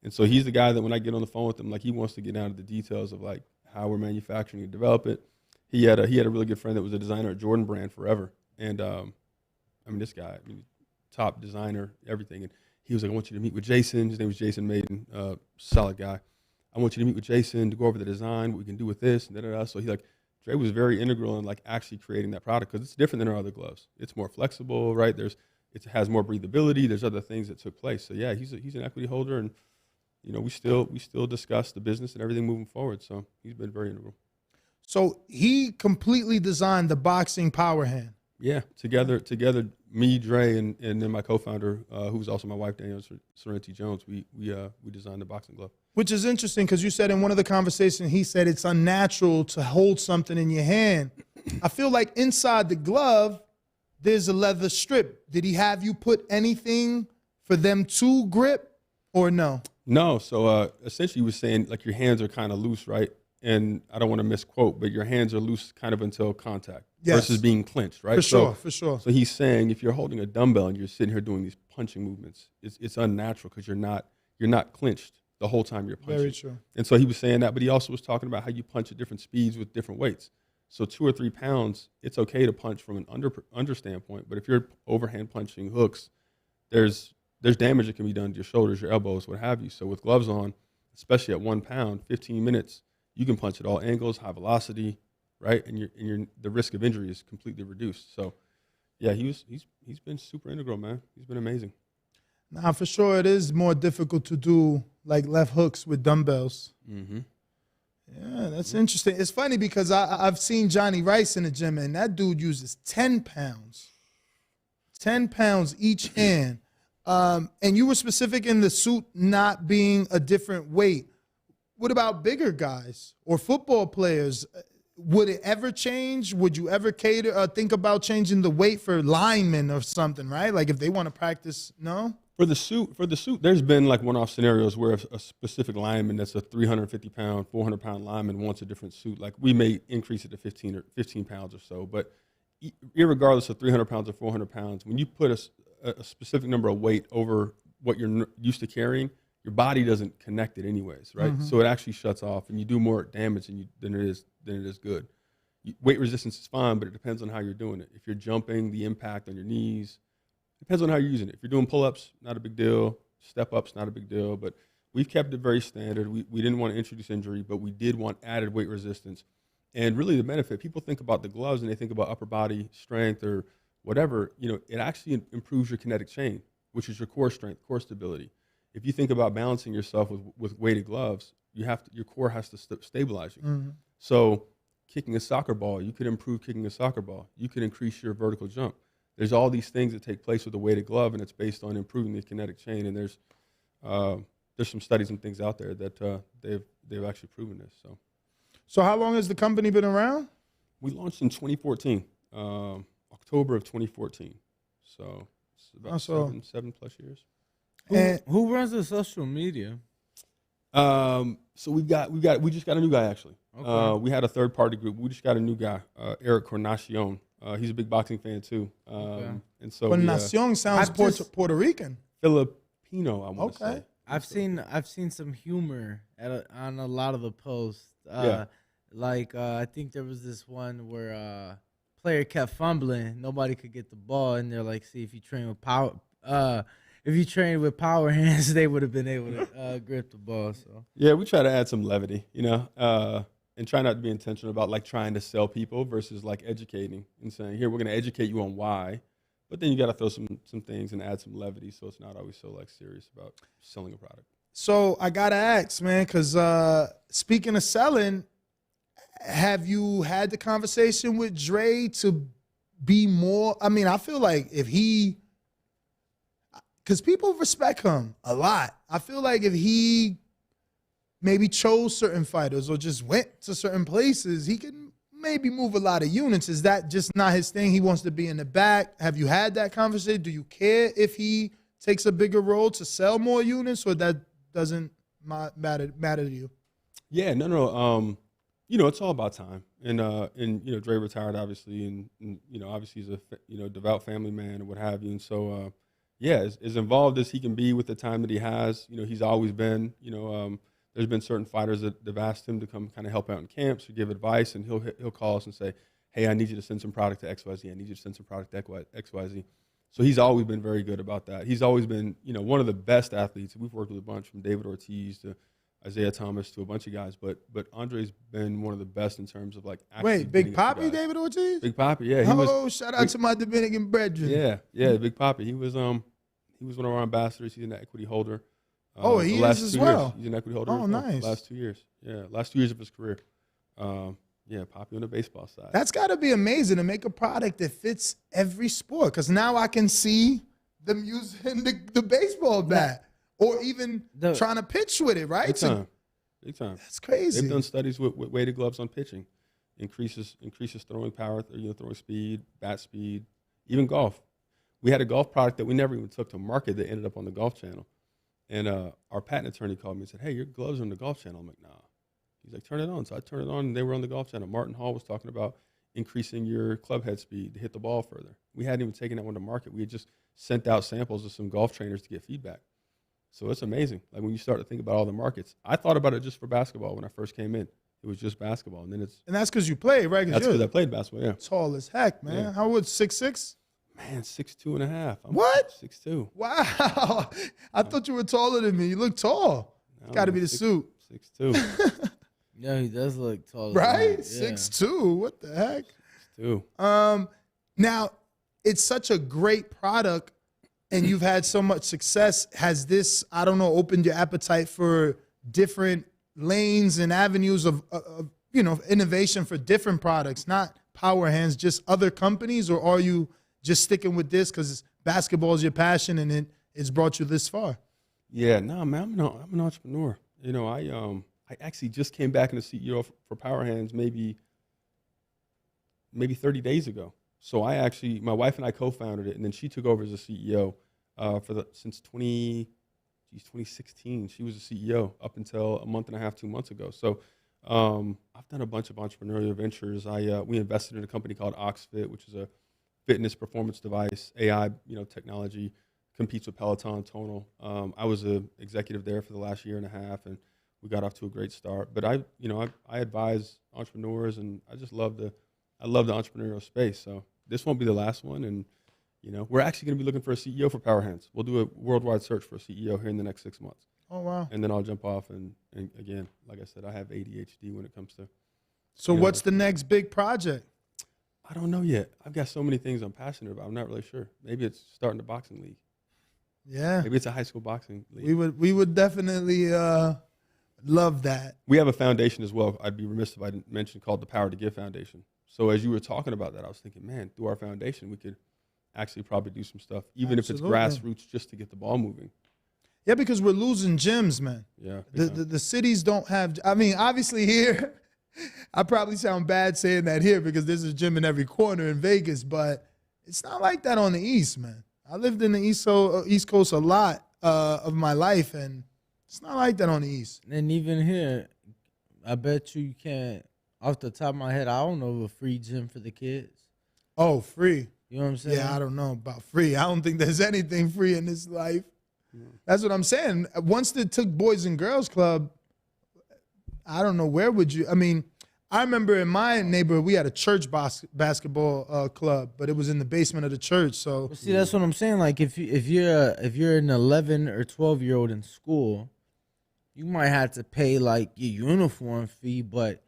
And so he's the guy that when I get on the phone with him, like he wants to get down to the details of like how we're manufacturing and develop it. He had a really good friend that was a designer at Jordan Brand forever. And this guy, top designer, everything. And he was like, I want you to meet with Jason. His name was Jason Maiden, solid guy. I want you to meet with Jason to go over the design, what we can do with this, and da-da-da. So Dre was very integral in like actually creating that product because it's different than our other gloves. It's more flexible, right? It has more breathability. There's other things that took place. So yeah, he's an equity holder, and we still discuss the business and everything moving forward. So he's been very integral. So he completely designed the boxing power hand. Yeah, together, me, Dre, and then my co-founder, who's also my wife, Danielle Serenity Jones, we designed the boxing glove. Which is interesting because you said in one of the conversations, he said it's unnatural to hold something in your hand. I feel like inside the glove, there's a leather strip. Did he have you put anything for them to grip or no? No. So essentially he was saying like your hands are kind of loose, right? And I don't want to misquote, but your hands are loose kind of until contact versus being clenched, right? For sure. So he's saying if you're holding a dumbbell and you're sitting here doing these punching movements, it's unnatural because you're not clenched the whole time you're punching. Very true. And so he was saying that, but he also was talking about how you punch at different speeds with different weights. So 2 or 3 pounds, it's okay to punch from an under standpoint, but if you're overhand punching hooks, there's damage that can be done to your shoulders, your elbows, what have you. So with gloves on, especially at 1 pound, 15 minutes, you can punch at all angles, high velocity, right? And the risk of injury is completely reduced. So, yeah, he's been super integral, man. He's been amazing. Nah, for sure, it is more difficult to do like left hooks with dumbbells. Mm-hmm. Yeah, that's interesting. It's funny because I've seen Johnny Rice in the gym, and that dude uses 10 pounds. 10 pounds each hand. And you were specific in the suit not being a different weight. What about bigger guys or football players? Would it ever change? Would you ever think about changing the weight for linemen or something, right? Like if they want to practice, no? For the suit, there's been like one-off scenarios where a specific lineman that's a 350-pound, 400-pound lineman wants a different suit. Like we may increase it to 15 pounds or so, but irregardless of 300 pounds or 400 pounds, when you put a specific number of weight over what you're used to carrying, your body doesn't connect it anyways, right? Mm-hmm. So it actually shuts off, and you do more damage than it is good. Weight resistance is fine, but it depends on how you're doing it. If you're jumping, the impact on your knees depends on how you're using it. If you're doing pull-ups, not a big deal. Step-ups, not a big deal. But we've kept it very standard. We didn't want to introduce injury, but we did want added weight resistance. And really the benefit, people think about the gloves and they think about upper body strength or whatever, it actually improves your kinetic chain, which is your core strength, core stability. If you think about balancing yourself with weighted gloves, your core has to stabilize you. Mm-hmm. So kicking a soccer ball, you could improve kicking a soccer ball. You could increase your vertical jump. There's all these things that take place with a weighted glove, and it's based on improving the kinetic chain. And there's some studies and things out there that they've actually proven this. So how long has the company been around? We launched in 2014, October of 2014. So it's about 7+ years. Who runs the social media? So we just got a new guy actually. Okay. We had a third party group. We just got a new guy, Eric Cornacion. He's a big boxing fan too. And so Cornacion sounds Puerto Rican. Filipino, I want to say. I've seen some humor on a lot of the posts. Yeah. I think there was this one where player kept fumbling, nobody could get the ball, and they're like, "See, if you train with power hands, they would have been able to grip the ball." So yeah, we try to add some levity, and try not to be intentional about like trying to sell people versus like educating and saying, "Here, we're going to educate you on why," but then you got to throw some things and add some levity, so it's not always so like serious about selling a product. So I gotta ask, man, because speaking of selling, have you had the conversation with Dre to be more? I mean, I feel like because people respect him a lot. I feel like if he maybe chose certain fighters or just went to certain places, he can maybe move a lot of units. Is that just not his thing? He wants to be in the back. Have you had that conversation? Do you care if he takes a bigger role to sell more units, or that doesn't matter to you? Yeah, no. It's all about time. And Dre retired obviously, and obviously he's a devout family man and what have you. And so as involved as he can be with the time that he has, he's always been. There's been certain fighters that have asked him to come kind of help out in camps or give advice, and he'll call us and say, "Hey, I need you to send some product to XYZ. I need you to send some product to XYZ." So he's always been very good about that. He's always been, one of the best athletes. We've worked with a bunch, from David Ortiz to Isaiah Thomas to a bunch of guys, but Andre's been one of the best in terms of like actually. Wait, Big Papi, David Ortiz? Big Papi, yeah. Shout out to my Dominican brethren. Yeah, Big Papi. He was one of our ambassadors. He's an equity holder. He is as well. He's an equity holder. Oh, nice. Last 2 years. Yeah, last 2 years of his career. Papi on the baseball side. That's got to be amazing to make a product that fits every sport. Because now I can see them using the baseball bat, or even trying to pitch with it, right? Big time. That's crazy. They've done studies with weighted gloves on pitching, increases throwing power, throwing speed, bat speed, even golf. We had a golf product that we never even took to market that ended up on the Golf Channel. And our patent attorney called me and said, "Hey, your gloves are on the Golf Channel." I'm like, "Nah." He's like, "Turn it on." So I turned it on, and they were on the Golf Channel. Martin Hall was talking about increasing your club head speed to hit the ball further. We hadn't even taken that one to market. We had just sent out samples of some golf trainers to get feedback. So it's amazing. Like when you start to think about all the markets, I thought about it just for basketball when I first came in. It was just basketball, and then and that's because you played, right? That's because I played basketball. Yeah, tall as heck, man. Yeah. How old? 6'6"? Man, 6'2.5". What? 6'2". Wow, I thought you were taller than me. You look tall. It's got to be the suit. 6'2". Yeah, he does look tall. Right? Yeah. 6'2". What the heck? 6'2". Now, it's such a great product, and you've had so much success. Has this, I don't know, opened your appetite for different lanes and avenues of innovation for different products, not Power Hands, just other companies, or are you just sticking with this because basketball is your passion and it's brought you this far? Yeah, no, man, I'm an entrepreneur. I actually just came back into CEO for Power Hands maybe 30 days ago. So my wife and I co-founded it, and then she took over as a CEO since 2016. She was a CEO up until a month and a half, 2 months ago. So I've done a bunch of entrepreneurial ventures. We invested in a company called OxFit, which is a fitness performance device, AI, technology, competes with Peloton, Tonal. I was an executive there for the last year and a half, and we got off to a great start. But I advise entrepreneurs, and I love the entrepreneurial space. So this won't be the last one, and we're actually going to be looking for a CEO for Power Hands. We'll do a worldwide search for a CEO here in the next 6 months. Oh wow! And then I'll jump off, and again, like I said, I have ADHD when it comes to So You know, what's the next big project? I don't know yet. I've got so many things I'm passionate about. I'm not really sure. Maybe it's starting a boxing league. Yeah, Maybe it's a high school boxing league. we would definitely love that. We have a foundation as well. I'd be remiss if I didn't mention, called the Power to Give Foundation. So as you were talking about that, I was thinking, man, through our foundation, we could actually probably do some stuff, even Absolutely. if it's grassroots, just to get the ball moving. Yeah, because we're losing gyms, man. Yeah. The cities don't have. I mean, obviously here, I probably sound bad saying that here because there's a gym in every corner in Vegas, but it's not like that on the East, man. I lived in the East Coast a lot of my life, and it's not like that on the East. And even here, I bet you can't, off the top of my head, I don't know of a free gym for the kids. Oh, free. You know what I'm saying? Yeah, I don't know about free. I don't think there's anything free in this life. That's what I'm saying. Once they took Boys and Girls Club, I don't know, where would you? I mean, I remember in my neighborhood, we had a church basketball club, but it was in the basement of the church. So But see, that's what I'm saying. Like, if you're an 11 or 12-year-old in school, you might have to pay like your uniform fee, but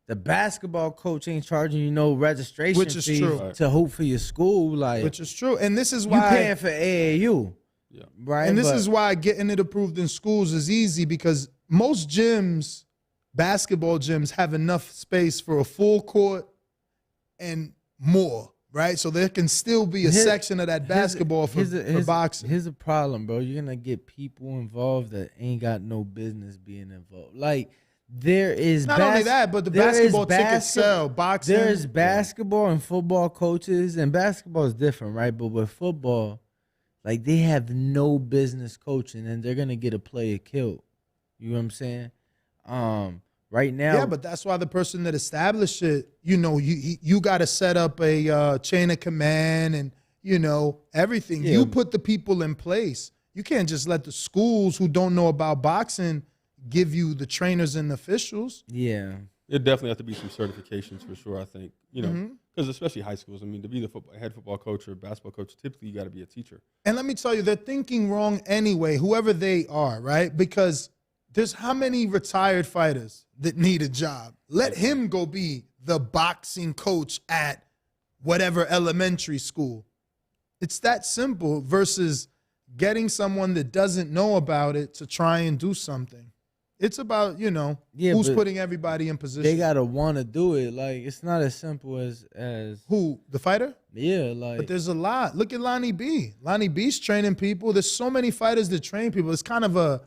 the basketball coach ain't charging you no registration Which is fee true. to hoop for your school. Like, which is true. And this is you why paying for AAU, Yeah. right? And this But- is why getting it approved in schools is easy, because most gyms, basketball gyms, have enough space for a full court and more, right? So there can still be a Here- section of that basketball for boxing. Here's a problem, bro. You're gonna get people involved that ain't got no business being involved. Like, there is Not only that, but the there is basketball tickets basket- sell. Boxing. There's basketball and football coaches, and basketball is different, right? But with football, like, they have no business coaching, and they're gonna get a player killed. You know what I'm saying? Right now, Yeah, but that's why the person that established it, you got to set up a chain of command and, everything. Yeah. You put the people in place. You can't just let the schools who don't know about boxing give you the trainers and the officials. yeah, It definitely have to be some certifications for sure, I think. Mm-hmm. Because especially high schools, I mean, to be the head football coach or basketball coach, typically you got to be a teacher. And let me tell you, they're thinking wrong anyway, whoever they are, right? Because there's how many retired fighters that need a job? Let him go be the boxing coach at whatever elementary school. It's that simple versus getting someone that doesn't know about it to try and do something. It's about, Yeah, who's but putting everybody in position. they gotta want to do it. Like, it's not as simple as Who? The fighter? yeah, like, But there's a lot. Look at Lonnie B. Lonnie B's training people. There's so many fighters that train people. It's kind of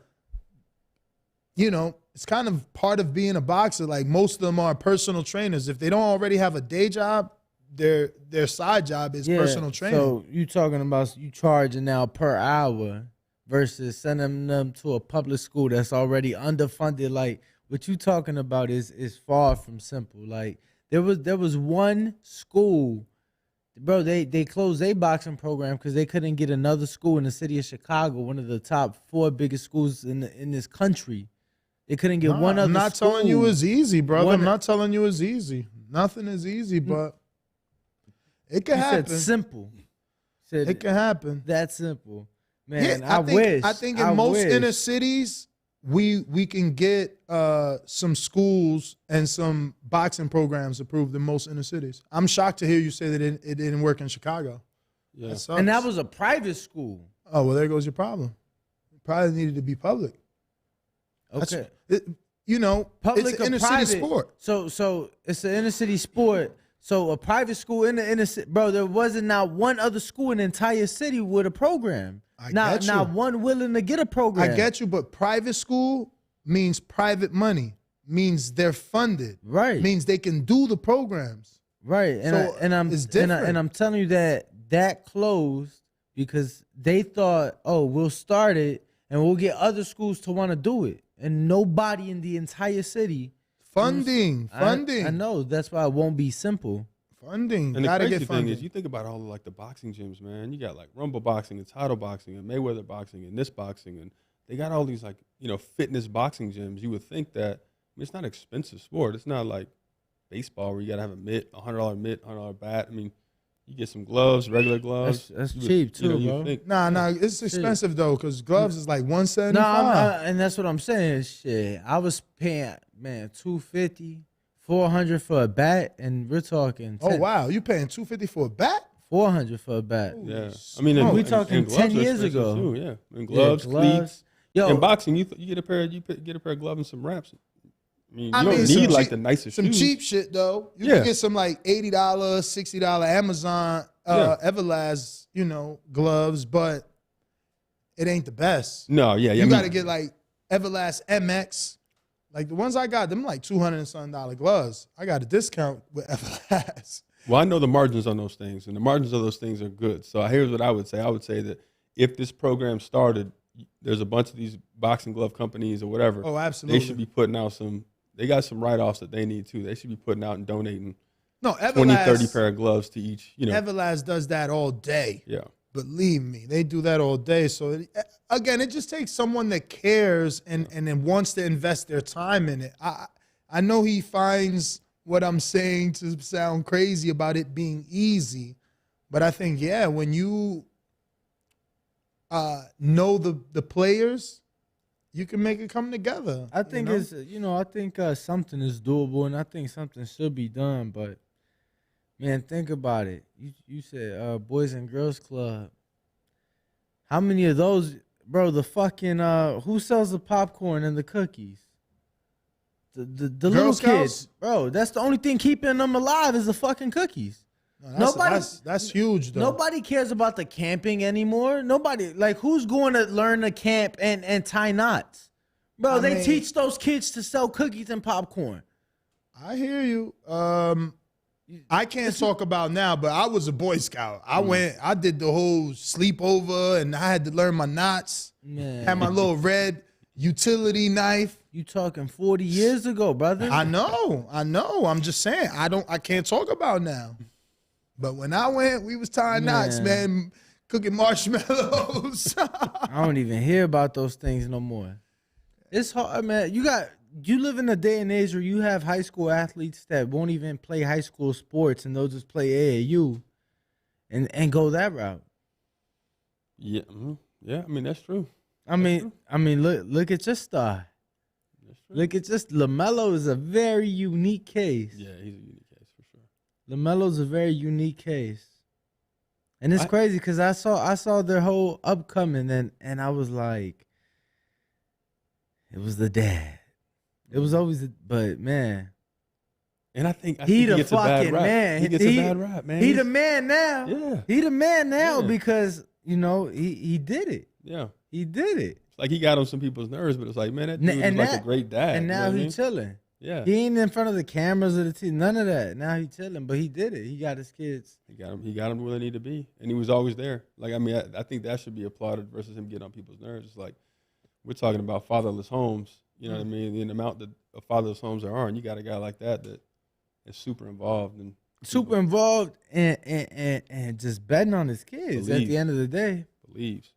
it's kind of part of being a boxer. Like, most of them are personal trainers. If they don't already have a day job, their side job is personal training. So you talking about you charging now per hour versus sending them to a public school that's already underfunded. Like, what you talking about is far from simple. Like, there was one school, bro. They closed their boxing program because they couldn't get another school in the city of Chicago, one of the top 4 biggest schools in this country. They couldn't get one other. I'm not school. telling you it's easy, brother. One- I'm not telling you it's easy. Nothing is easy, but it can You happen. said simple. Said It can happen. that simple, man. Yeah, I think in most wish. inner cities, we can get some schools and some boxing programs approved in most inner cities. I'm shocked to hear you say that it didn't work in Chicago. Yeah. That sucks. And that was a private school. Oh, well, there goes your problem. It probably needed to be public. Okay. It's Public an or inner private. city sport. So it's an inner city sport. So a private school in the inner city, bro. There wasn't not one other school in the entire city with a program. I Not get you. one willing to get a program. I get you, but private school means private money, means they're funded, Right. means they can do the programs. Right. So it's different. I'm telling you that closed because they thought, oh, we'll start it and we'll get other schools to want to do it, and nobody in the entire city. Funding. I know. That's why it won't be simple. Funding. And the Gotta crazy get thing funding. is, you think about all of the boxing gyms, man. You got like Rumble Boxing and Title Boxing and Mayweather Boxing and this boxing, and they got all these fitness boxing gyms. You would think that it's not an expensive sport. It's not like baseball where you got to have a mitt, $100 mitt, $100 bat. I mean, you get some gloves, regular gloves. That's You would- cheap too, you bro. think, Nah, it's expensive though, because gloves is like No, $175. and that's what I'm saying. Shit, I was paying $250 $400 for a bat, and we're talking. Oh wow, you paying $250 for a bat? $400 for a bat. Yeah, I mean, we talking 10 years ago. Too, yeah, and gloves, cleats. Yo, in boxing, you get a pair of gloves and some wraps. I mean, you don't need like the nicest some shoes. Cheap shit though. You can get some like $80, $60 Amazon Everlast, gloves, but it ain't the best. No, you got to get like Everlast MX. Like the ones I got, them like $200 and something gloves. I got a discount with Everlast. Well, I know the margins on those things, and the margins of those things are good. So here's what I would say. I would say that if this program started, there's a bunch of these boxing glove companies or whatever. Oh, absolutely. They should be putting out they got some write-offs that they need too. They should be putting out and donating Everlast, 20, 30 pair of gloves to each. Everlast does that all day. Yeah. Believe me, they do that all day. So, again, it just takes someone that cares and wants to invest their time in it. I know he finds what I'm saying to sound crazy about it being easy, but I think, when you know the players, you can make it come together. I think I think something is doable, and I think something should be done, but man, think about it. You said Boys and Girls Club. How many of those, bro? The fucking who sells the popcorn and the cookies? The little kids, bro. That's the only thing keeping them alive is the fucking cookies. No, that's huge though. Nobody cares about the camping anymore. Nobody, like, who's going to learn to camp and tie knots, bro? They teach those kids to sell cookies and popcorn. I hear you. I can't talk about now, but I was a Boy Scout. I did the whole sleepover, and I had to learn my knots. Man. Had my little red utility knife. You talking 40 years ago, brother? I know. I'm just saying. I can't talk about now. But when I went, we was tying knots, man, cooking marshmallows. I don't even hear about those things no more. It's hard, man. You live in a day and age where you have high school athletes that won't even play high school sports, and they'll just play AAU and go that route. Yeah, yeah. I mean, that's true. I mean, look at your star. Look at just LaMelo is a very unique case. Yeah, he's a unique case for sure. LaMelo's a very unique case, and it's crazy because I saw their whole upcoming, and I was like, it was the dad. It was always, but man. And I think he the gets fucking a bad rap. man. He gets a bad rap, man. He the man now. Yeah. He the man now because he did it. Yeah. He did it. It's like he got on some people's nerves, but it's like, man, that dude is like a great dad. And now he's chilling. Yeah. He ain't in front of the cameras or the TV. None of that. Now he's chilling, but he did it. He got his kids. He got him where they need to be, and he was always there. Like, I mean, I think that should be applauded versus him getting on people's nerves. It's like we're talking about fatherless homes. You know what I mean? The amount of fatherless homes there are, and you got a guy like that is super involved and just betting on his kids at the end of the day. Believes.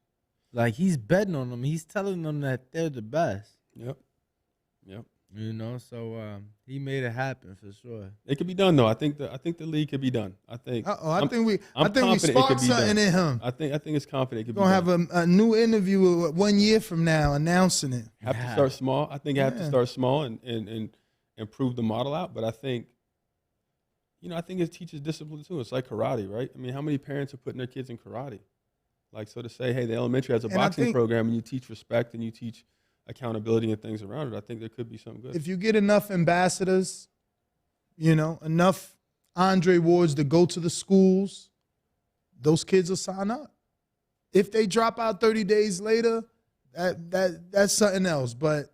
Like, he's betting on them. He's telling them that they're the best. Yep. So he made it happen for sure. It could be done though. I think the league could be done. I think we sparked something in him. I think it's confident it could be done. Gonna have a new interview 1 year from now announcing it. Have to start small. I think I have to start small and improve the model out. But I think, I think it teaches discipline too. It's like karate, right? I mean, how many parents are putting their kids in karate? Like, so to say, hey, the elementary has a boxing program and you teach respect and you teach accountability and things around it, I think there could be something good. If you get enough ambassadors, enough Andre Wards to go to the schools, those kids will sign up. If they drop out 30 days later, that's something else. But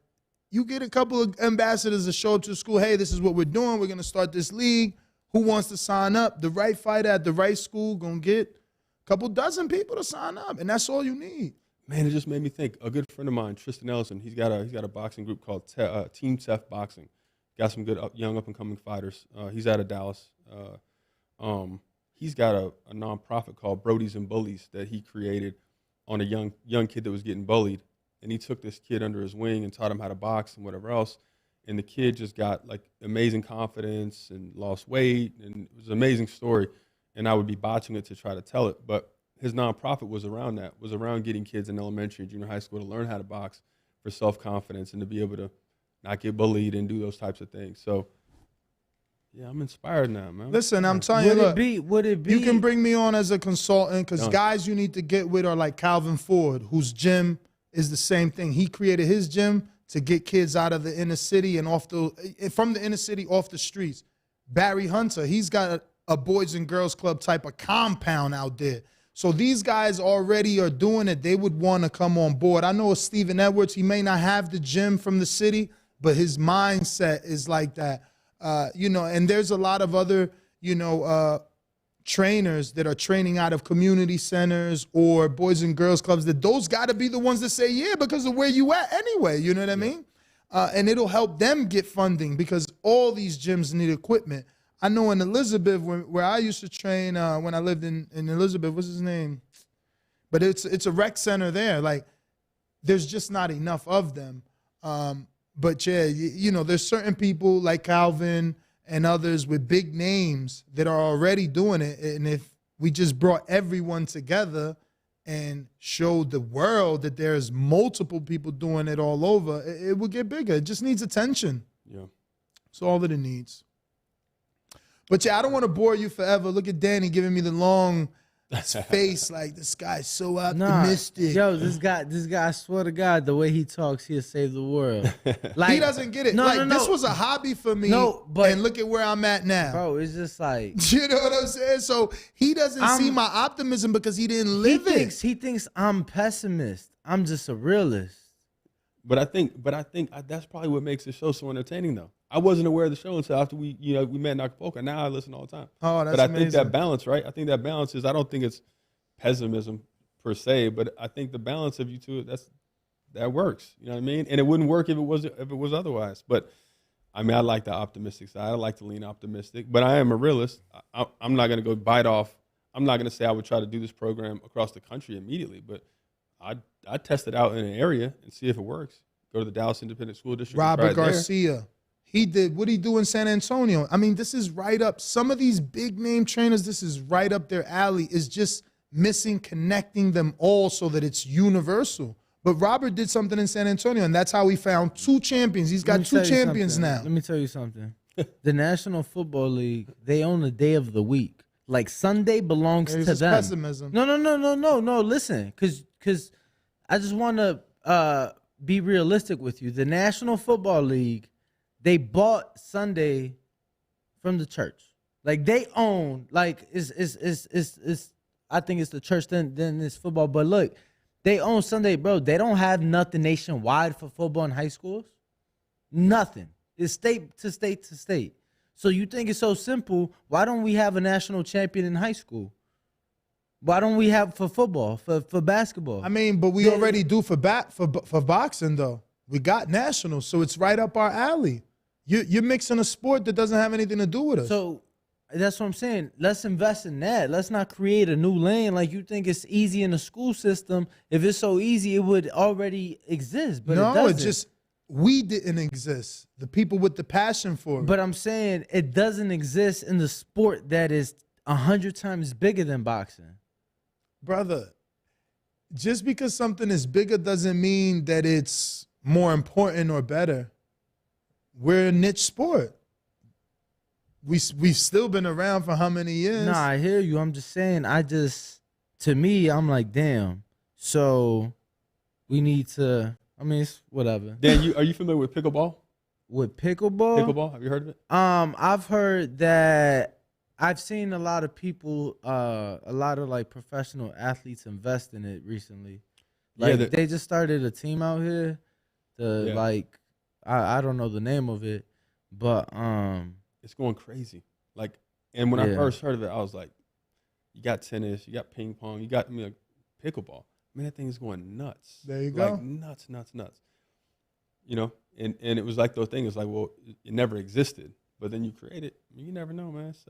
you get a couple of ambassadors to show up to the school, hey, this is what we're doing. We're going to start this league. Who wants to sign up? The right fighter at the right school going to get a couple dozen people to sign up, and that's all you need. Man, it just made me think. A good friend of mine, Tristan Ellison, he's got a boxing group called Team Tef Boxing. Got some good young up and coming fighters. He's out of Dallas. He's got a nonprofit called Brodies and Bullies that he created on a young kid that was getting bullied, and he took this kid under his wing and taught him how to box and whatever else. And the kid just got like amazing confidence and lost weight, and it was an amazing story. And I would be botching it to try to tell it, but his nonprofit was around that, was around getting kids in elementary and junior high school to learn how to box for self-confidence and to be able to not get bullied and do those types of things. So Yeah, I'm inspired now, man. Listen, I'm telling you, look, Would it be? you can bring me on as a consultant because guys you need to get with are like Calvin Ford, whose gym is the same thing. He created his gym to get kids out of the inner city and from the inner city off the streets. Barry Hunter, he's got a boys and girls club type of compound out there. So these guys already are doing it. They would want to come on board. I know Stephen Edwards, he may not have the gym from the city, but his mindset is like that. And there's a lot of other, trainers that are training out of community centers or boys and girls clubs, that those got to be the ones that say, yeah, because of where you at anyway, you know what I mean? And it'll help them get funding because all these gyms need equipment. I know in Elizabeth, where I used to train when I lived in Elizabeth, what's his name? But it's a rec center there. Like, there's just not enough of them. But yeah, there's certain people like Calvin and others with big names that are already doing it. And if we just brought everyone together and showed the world that there's multiple people doing it all over, it would get bigger. It just needs attention. Yeah. That's all that it needs. But yeah, I don't want to bore you forever. Look at Danny giving me the long face like, this guy's so optimistic. Yo, this guy, I swear to God, the way he talks, he'll save the world. Like, he doesn't get it. This was a hobby for me. And look at where I'm at now. Bro, it's just like, you know what I'm saying? So he doesn't see my optimism because he didn't live it. He thinks I'm pessimist. I'm just a realist. But I think that's probably what makes the show so entertaining, though. I wasn't aware of the show until after we met in Acapulco. Now I listen all the time. Oh, that's amazing. But I think that balance, right? I think that balance is, I don't think it's pessimism per se, but I think the balance of you two, that works. You know what I mean? And it wouldn't work if it was otherwise. But I mean, I like the optimistic side. I like to lean optimistic, but I am a realist. I'm not going to go bite off. I'm not going to say I would try to do this program across the country immediately, but I'd test it out in an area and see if it works. Go to the Dallas Independent School District. Robert Garcia. He did what he do in San Antonio. I mean, this is right up. Some of these big name trainers, this is right up their alley. Is just missing connecting them all so that it's universal. But Robert did something in San Antonio, and that's how he found 2 champions. He's got 2 champions now. Let me tell you something. The National Football League, they own a day of the week. Like, Sunday belongs to them. Pessimism. No. Listen, because I just want to be realistic with you. The National Football League, they bought Sunday from the church. Like, they own, like, I think it's the church, then it's football. But look, they own Sunday, bro. They don't have nothing nationwide for football in high schools. Nothing. It's state to state to state. So you think it's so simple? Why don't we have a national champion in high school? Why don't we have for football, for basketball? I mean, but we already do for boxing, though. We got nationals, so it's right up our alley. You're mixing a sport that doesn't have anything to do with us. So that's what I'm saying. Let's invest in that. Let's not create a new lane like you think it's easy in the school system. If it's so easy, it would already exist. But no, it just, we didn't exist. The people with the passion for it. But I'm saying it doesn't exist in the sport that is 100 times bigger than boxing. Brother, just because something is bigger doesn't mean that it's more important or better. We're a niche sport. We've still been around for how many years? Nah, I hear you. I'm just saying, to me, I'm like, damn. So we need to, I mean, it's whatever. Dan, are you familiar with pickleball? With pickleball? Pickleball, have you heard of it? I've heard that. I've seen a lot of people, a lot of like professional athletes invest in it recently. Like, yeah, they just started a team out here. Like, I don't know the name of it, but it's going crazy. Like, and when I first heard of it, I was like, you got tennis, you got ping pong, you got like pickleball. Man, that thing is going nuts. There you go. Like nuts. You know, and it was like those things. It's like, well, it never existed, but then you create it. You never know, man. It's,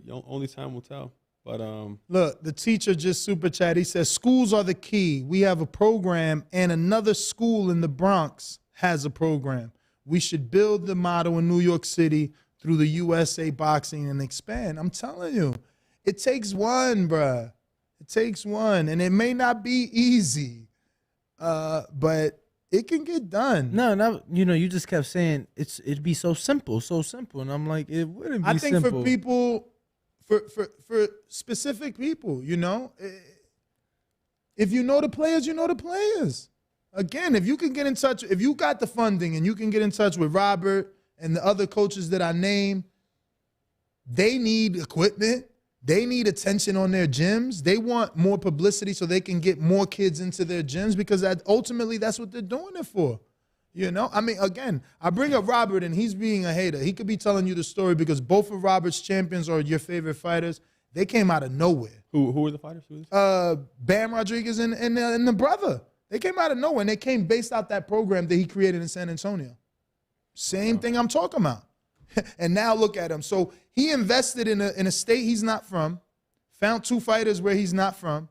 only time will tell. But look, the teacher just super chat. He says schools are the key. We have a program, and another school in the Bronx has a program. We should build the model in New York City through the USA Boxing and expand. I'm telling you, it takes one, bruh. It takes one, and it may not be easy, but It can get done. No, you just kept saying it'd be so simple, and I'm like, it wouldn't be I think simple. for people, for specific people, if you know the players, you know the players. Again, if you can get in touch, if you got the funding and you can get in touch with Robert and the other coaches that I named, they need equipment. They need attention on their gyms. They want more publicity so they can get more kids into their gyms because ultimately that's what they're doing it for. I mean, again, I bring up Robert and he's being a hater. He could be telling you the story because both of Robert's champions are your favorite fighters. They came out of nowhere. Who were the fighters? Bam Rodriguez and the brother. They came out of nowhere and they came based out that program that he created in San Antonio. Same thing I'm talking about. And now look at him. So he invested in a state he's not from, found 2 fighters where he's not from,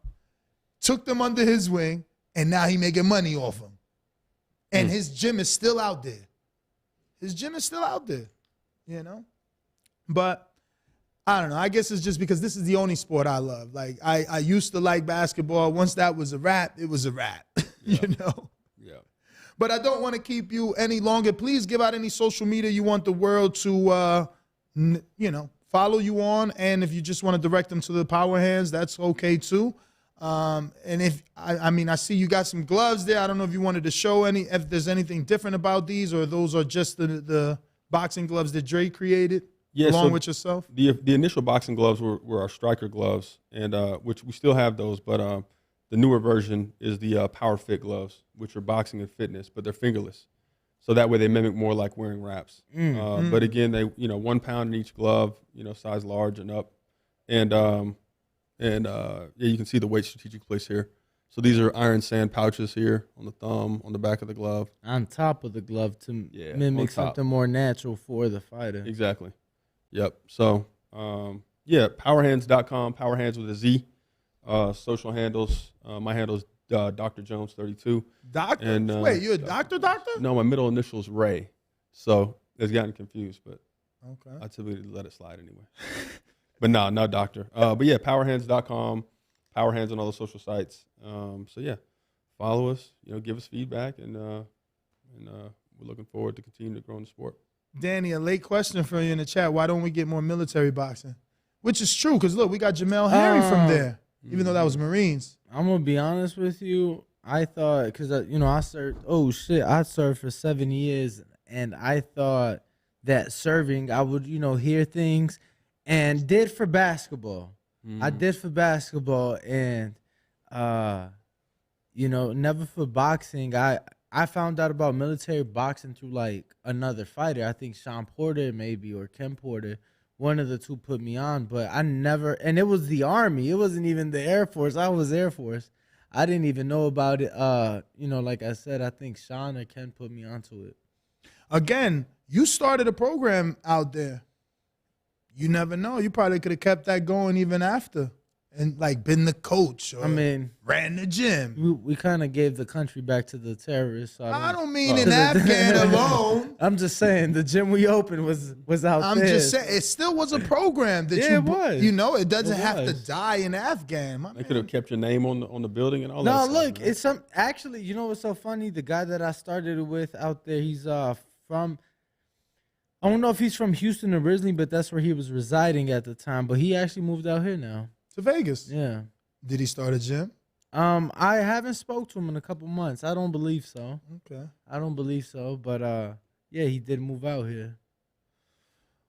took them under his wing, and now he making money off them. And his gym is still out there. His gym is still out there, But I don't know. I guess it's just because this is the only sport I love. Like I used to like basketball. Once that was a wrap, it was a wrap, Yeah. Yeah. But I don't want to keep you any longer. Please give out any social media you want the world to, follow you on. And if you just want to direct them to the Power Hands, that's okay too. And if I see you got some gloves there. I don't know if you wanted to show if there's anything different about these, or those are just the boxing gloves that Dre created along with yourself. The initial boxing gloves were our striker gloves, and which we still have those, but the newer version is the Power Fit gloves, which are boxing and fitness, but they're fingerless. So that way they mimic more like wearing wraps. But again, they 1 pound in each glove, size large and up, and you can see the weight strategic place here. So these are iron sand pouches here on the thumb, on the back of the glove, on top of the glove to mimic something more natural for the fighter. Exactly. Yep. So powerhands.com, powerhands with a Z. Social handles. My handle is Dr. Jones 32. Doctor? And, wait, you're a doctor? No, my middle initial is Ray. So it's gotten confused, but okay. I typically let it slide anyway. But no, doctor. But yeah, powerhands.com, powerhands on all the social sites. Follow us. Give us feedback, and we're looking forward to continuing to grow in the sport. Danny, a late question for you in the chat. Why don't we get more military boxing? Which is true, because look, we got Jamel Harry from there, even though that was Marines. I'm going to be honest with you. I thought, because, I served, I served for 7 years, and I thought that serving, I would, hear things, and did for basketball. I did for basketball, and, never for boxing. I found out about military boxing through, like, another fighter. I think Sean Porter maybe, or Ken Porter. One of the two put me on, but I never, and it was the Army. It wasn't even the Air Force. I was Air Force. I didn't even know about it. Like I said, I think Sean or Ken put me onto it. Again, you started a program out there. You never know. You probably could have kept that going even after and, like, been the coach or ran the gym. We kind of gave the country back to the terrorists. So I don't mean in Afghan alone. I'm just saying the gym we opened was out there. I'm just saying it still was a program that it was. It doesn't have to die in Afghan. They could have kept your name on the building and all that. No, stuff, look, man. it's actually, what's so funny? The guy that I started with out there, he's from, I don't know if he's from Houston originally, but that's where he was residing at the time. But he actually moved out here now. To Vegas. Yeah. Did he start a gym? I haven't spoke to him in a couple months. I don't believe so. Okay. I don't believe so, but he did move out here.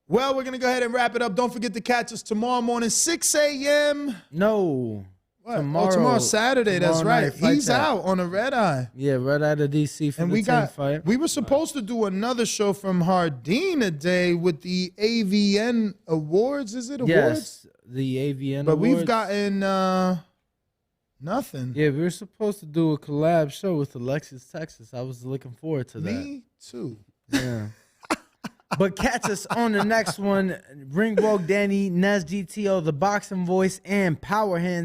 Well, we're going to go ahead and wrap it up. Don't forget to catch us tomorrow morning, 6 a.m. No. What? Tomorrow's Saturday. That's right. He's out on a red eye. Yeah, red eye to DC for the team fight. We were supposed to do another show from Hardin today with the AVN Awards. Is it awards? Yes, the AVN But Awards. we've gotten nothing. Yeah, we were supposed to do a collab show with Alexis, Texas. I was looking forward to that. Me too. Yeah. But catch us on the next one. Ringwalk Danny, Nez GTO, the Boxing Voice, and Power Hands.